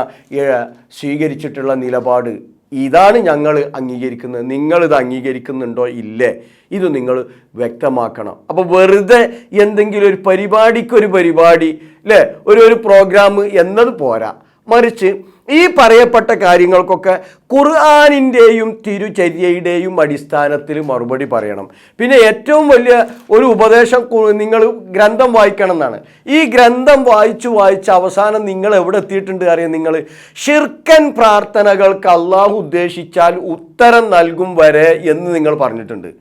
സ്വീകരിച്ചിട്ടുള്ള നിലപാട്. ഇതാണ് ഞങ്ങൾ അംഗീകരിക്കുന്നത്. നിങ്ങളിത് അംഗീകരിക്കുന്നുണ്ടോ ഇല്ലേ? ഇത് നിങ്ങൾ വ്യക്തമാക്കണം. അപ്പോൾ വെറുതെ എന്തെങ്കിലും ഒരു പരിപാടിക്കൊരു പരിപാടി അല്ലേ, ഒരു പ്രോഗ്രാം എന്നത് പോരാ. മറിച്ച് ഈ പറയപ്പെട്ട കാര്യങ്ങൾക്കൊക്കെ ഖുർആനിൻ്റെയും തിരുചര്യയുടെയും അടിസ്ഥാനത്തിൽ മറുപടി പറയണം. പിന്നെ ഏറ്റവും വലിയ ഒരു ഉപദേശം നിങ്ങൾ ഗ്രന്ഥം വായിക്കണം എന്നാണ്. ഈ ഗ്രന്ഥം വായിച്ച് അവസാനം നിങ്ങൾ എവിടെ എത്തിയിട്ടുണ്ട് അറിയാം? നിങ്ങൾ ശിർക്കൻ പ്രാർത്ഥനകൾക്ക് അള്ളാഹു ഉദ്ദേശിച്ചാൽ ഉത്തരം നൽകും വരെ എന്ന് നിങ്ങൾ പറഞ്ഞിട്ടുണ്ട്.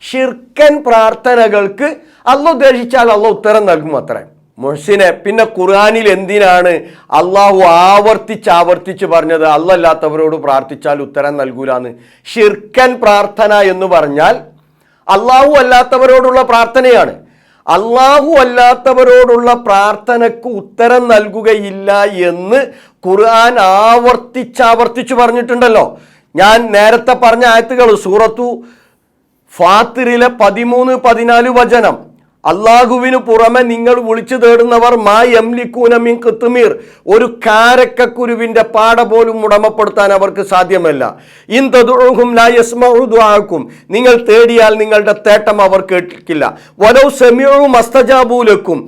ശിർക്കൻ പ്രാർത്ഥനകൾക്ക് അള്ളാഹു ഉദ്ദേശിച്ചാൽ അള്ളാഹു ഉത്തരം നൽകും അത്രേ. മുഹ്സിനെ, പിന്നെ ഖുർആനിൽ എന്തിനാണ് അള്ളാഹു ആവർത്തിച്ച് പറഞ്ഞത് അല്ലാത്തവരോട് പ്രാർത്ഥിച്ചാൽ ഉത്തരം നൽകൂലാന്ന്? ശിർക്കൻ പ്രാർത്ഥന എന്ന് പറഞ്ഞാൽ അള്ളാഹു അല്ലാത്തവരോടുള്ള പ്രാർത്ഥനയാണ്. അള്ളാഹു അല്ലാത്തവരോടുള്ള പ്രാർത്ഥനയ്ക്ക് ഉത്തരം നൽകുകയില്ല എന്ന് ഖുർആൻ ആവർത്തിച്ച് പറഞ്ഞിട്ടുണ്ടല്ലോ. ഞാൻ നേരത്തെ പറഞ്ഞ ആയത്തുകൾ സൂറത്തു ഫാത്തിറിലെ 13-14 വചനം, അള്ളാഹുവിനു പുറമെ നിങ്ങൾ വിളിച്ചു തേടുന്നവർ മാ യംലികൂന മിൻ ഖിത്മീർ, ഒരു കാരക്കക്കുരുവിന്റെ പാട പോലും ഉടമപ്പെടുത്താൻ അവർക്ക് സാധ്യമല്ല. ഇൻ തദ്ഉഹും ലാ യസ്മഉ ദുആഅക്കും, നിങ്ങൾ തേടിയാൽ നിങ്ങളുടെ തേട്ടം അവർ കേൾക്കില്ല. വലൗ സമിഉ മസ്തജാബു ലക്കും,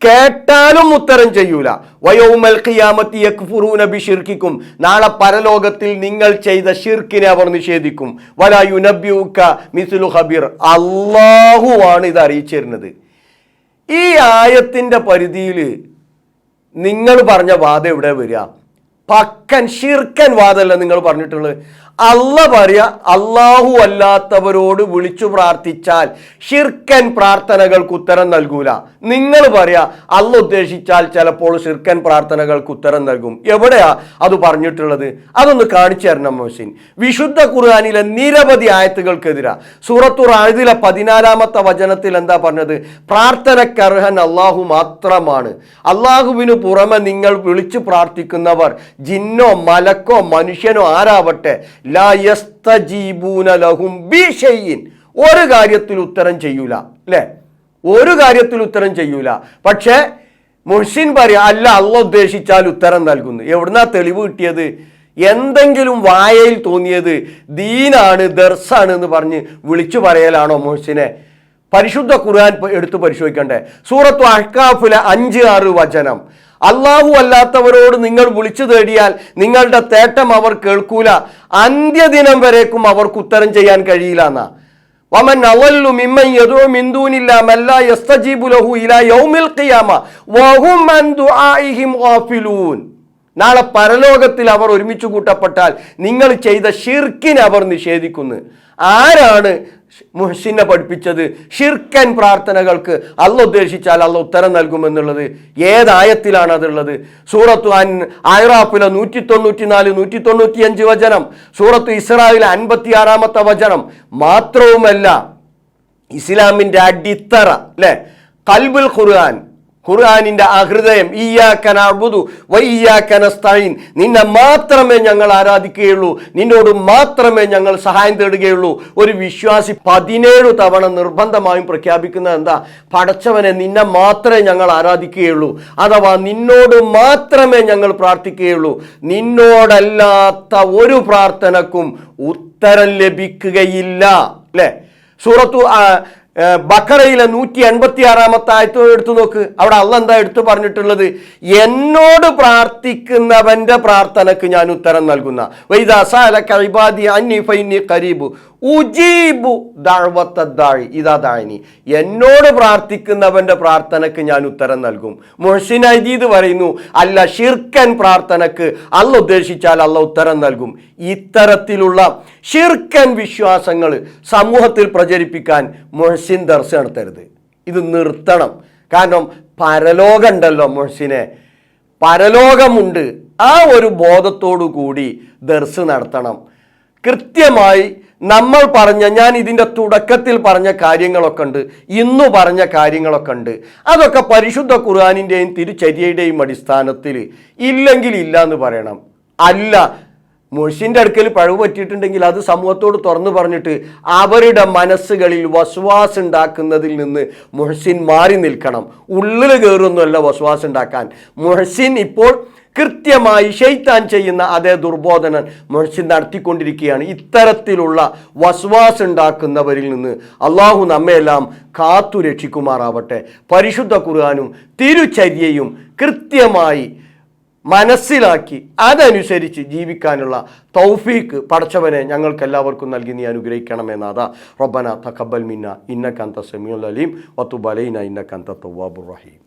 കേട്ടാലും ഉത്തരം ചെയ്യൂല. വയൗമൽ ഖിയാമത്തി യക്ഫുറൂന ബിശിർക്കിക്കും, നാളെ പരലോകത്തിൽ നിങ്ങൾ ചെയ്ത ഷിർക്കിനെ അവർ നിഷേധിക്കും. വലാ യുനബ്ബിഉക മിസ്ലു ഖബീർ, അല്ലാഹുവാണ് ഇത് അറിയിച്ചിരുന്നത്. ഈ ആയത്തിന്റെ പരിധിയിൽ നിങ്ങൾ പറഞ്ഞ വാദം എവിടെ വരിക? പക്കൻ ഷിർക്കൻ വാദമല്ല നിങ്ങൾ പറഞ്ഞിട്ടുള്ളത്. പറയാ അള്ളാഹു അല്ലാത്തവരോട് വിളിച്ചു പ്രാർത്ഥിച്ചാൽ ഷിർക്കൻ പ്രാർത്ഥനകൾക്ക് ഉത്തരം നൽകൂല. നിങ്ങൾ പറയാ അള്ള ഉദ്ദേശിച്ചാൽ ചിലപ്പോൾ ഷിർക്കൻ പ്രാർത്ഥനകൾക്ക് ഉത്തരം നൽകും. എവിടെയാ അത് പറഞ്ഞിട്ടുള്ളത്? അതൊന്ന് കാണിച്ചു തരണം മോഹ്സിൻ. വിശുദ്ധ ഖുർആനിലെ നിരവധി ആയത്തുകൾക്കെതിരാ. സൂറത്തുർ റഅദിലെ 14-ാമത്തെ വചനത്തിൽ എന്താ പറഞ്ഞത്? പ്രാർത്ഥനക്കർഹൻ അള്ളാഹു മാത്രമാണ്. അള്ളാഹുവിനു പുറമെ നിങ്ങൾ വിളിച്ചു പ്രാർത്ഥിക്കുന്നവർ ജിന്നോ മലക്കോ മനുഷ്യനോ ആരാവട്ടെ, ലാ യസ്തജീബൂന ലഹും ബിശൈഇൻ, ഒരു കാര്യത്തിൽ ഉത്തരം ചെയ്യൂല. അല്ലേ? ഒരു കാര്യത്തിൽ ഉത്തരം ചെയ്യൂല. പക്ഷേ മുഹ്സിൻ പറയാ അല്ല, അള്ള ഉദ്ദേശിച്ചാൽ ഉത്തരം നൽകുന്നു. എവിടുന്നാ തെളിവ് കിട്ടിയത്? എന്തെങ്കിലും വായയിൽ തോന്നിയത് ദീനാണ് ദർസാണ് എന്ന് പറഞ്ഞ് വിളിച്ചു പറയലാണോ മുഹ്സിനെ? പരിശുദ്ധ ഖുർആൻ എടുത്ത് പരിശോധിക്കണ്ടേ? സൂറത്തു അഹ്കാഫിലെ 5-6 വചനം, അള്ളാഹു അല്ലാത്തവരോട് നിങ്ങൾ വിളിച്ചു തേടിയാൽ നിങ്ങളുടെ തേട്ടം അവർ കേൾക്കൂല, അന്ത്യദിനം വരേക്കും അവർക്ക് ഉത്തരം ചെയ്യാൻ കഴിയില്ല എന്നാ. വമൻ അളല്ലു മിമ്മൻ യദ്ഉ മിൻ ദൂനില്ലാഹി മൻ ലാ യസ്തജീബു ലഹു ഇലാ യൗമിൽ ഖിയാമ വഹും അൻ ദുആഇഹിം ഗാഫിലൂൻ. നാളെ പരലോകത്തിൽ അവർ ഒരുമിച്ച് കൂട്ടപ്പെട്ടാൽ നിങ്ങൾ ചെയ്ത ഷിർക്കിനെ അവർ നിഷേധിക്കുന്നു. ആരാണ് മുഹ്സിനെ പഠിപ്പിച്ചത്? ഷിർക്കൻ പ്രാർത്ഥനകൾക്ക് അള്ള ഉദ്ദേശിച്ചാൽ അള്ള ഉത്തരം നൽകുമെന്നുള്ളത് ഏതായത്തിലാണ് അതുള്ളത്? സൂറത്തു അഅ്റാഫിലെ 194-195 വചനം, സൂറത്തു ഇസ്രായിലെ 56-ാമത്തെ വചനം. മാത്രവുമല്ല ഇസ്ലാമിന്റെ അടിത്തറ അല്ലെ ഖൽബുൽ ഖുർആൻ, ഖുർആനിന്റെ ഹൃദയം, ഇയ്യാക നഅ്ബുദു വ ഇയ്യാക നസ്തഈൻ, നിന്നെ മാത്രമേ ഞങ്ങൾ ആരാധിക്കുകയുള്ളൂ, നിന്നോട് മാത്രമേ ഞങ്ങൾ സഹായം തേടുകയുള്ളൂ. ഒരു വിശ്വാസി 17 തവണ നിർബന്ധമായും പ്രഖ്യാപിക്കുന്നത് എന്താ? പടച്ചവനെ നിന്നെ മാത്രമേ ഞങ്ങൾ ആരാധിക്കുകയുള്ളൂ, അഥവാ നിന്നോട് മാത്രമേ ഞങ്ങൾ പ്രാർത്ഥിക്കുകയുള്ളൂ, നിന്നോടല്ലാത്ത ഒരു പ്രാർത്ഥനക്കും ഉത്തരം ലഭിക്കുകയില്ല. അല്ലേ? സൂറത്തു ബഖറയിലെ 186-ാമത്തെ ആയത്ത് എടുത്തു നോക്ക്. അവിടെ അള്ളാഹ് എന്താ എടുത്തു പറഞ്ഞിട്ടുള്ളത്? എന്നോട് പ്രാർത്ഥിക്കുന്നവന്റെ പ്രാർത്ഥനക്ക് ഞാൻ ഉത്തരം നൽകുന്ന. വൈദാ സഅലക ഇബാദി അന്നി ഫഇന്നി ഖരീബു ഉജീബു ദഅവത്തദ്ദാഇ ഇദാ ദഅനി, എന്നോട് പ്രാർത്ഥിക്കുന്നവന്റെ പ്രാർത്ഥനക്ക് ഞാൻ ഉത്തരം നൽകും. മുഹ്സിൻ അദീദ് പറയുന്നു അല്ല, ഷിർക്കൻ പ്രാർത്ഥനക്ക് അള്ള ഉദ്ദേശിച്ചാൽ അള്ള ഉത്തരം നൽകും. ഇത്തരത്തിലുള്ള ഷിർക്കൻ വിശ്വാസങ്ങൾ സമൂഹത്തിൽ പ്രചരിപ്പിക്കാൻ മുഹ്സിൻ ദർസ് നടത്തരുത്. ഇത് നിർത്തണം. കാരണം പരലോകം ഉണ്ടല്ലോ മുഹ്സിനെ, പരലോകമുണ്ട്. ആ ഒരു ബോധത്തോടു കൂടി ദർസ് നടത്തണം. കൃത്യമായി നമ്മൾ പറഞ്ഞ, ഞാൻ ഇതിൻ്റെ തുടക്കത്തിൽ പറഞ്ഞ കാര്യങ്ങളൊക്കെ ഉണ്ട്, ഇന്നു പറഞ്ഞ കാര്യങ്ങളൊക്കെ ഉണ്ട്. അതൊക്കെ പരിശുദ്ധ ഖുർആനിൻ്റെയും തിരുചര്യയുടെയും അടിസ്ഥാനത്തിൽ ഇല്ലെങ്കിൽ ഇല്ല എന്ന് പറയണം. അല്ല, മുഹ്സിൻ്റെ അടുക്കൽ പഴവ് പറ്റിയിട്ടുണ്ടെങ്കിൽ അത് സമൂഹത്തോട് തുറന്നു പറഞ്ഞിട്ട് അവരുടെ മനസ്സുകളിൽ വസ്വാസ് ഉണ്ടാക്കുന്നതിൽ നിന്ന് മുഹ്സിൻ മാറി നിൽക്കണം. ഉള്ളിൽ കയറുന്നല്ല വസ്വാസ് ഉണ്ടാക്കാൻ. മുഹ്സിൻ ഇപ്പോൾ കൃത്യമായി ശൈത്താൻ ചെയ്യുന്ന അതേ ദുർബോധനം മുഹ്സിൻ നടത്തിക്കൊണ്ടിരിക്കുകയാണ്. ഇത്തരത്തിലുള്ള വസ്വാസ് ഉണ്ടാക്കുന്നവരിൽ നിന്ന് അള്ളാഹു നമ്മയെല്ലാം കാത്തു രക്ഷിക്കുമാറാവട്ടെ. പരിശുദ്ധ ഖുർആനും തിരുചര്യയും കൃത്യമായി മനസ്സിലാക്കി അതനുസരിച്ച് ജീവിക്കാനുള്ള തൗഫീക്ക് പടച്ചവനെ ഞങ്ങൾക്കെല്ലാവർക്കും നൽകി നീ അനുഗ്രഹിക്കണമേ നാഥാ. റബ്ബന തഖബ്ബൽ മിന്ന ഇന്നക അൻത സമീഉൽ അലീം വതുബ് അലൈനാ ഇന്നക അൻത തവ്വാബുർ റഹീം.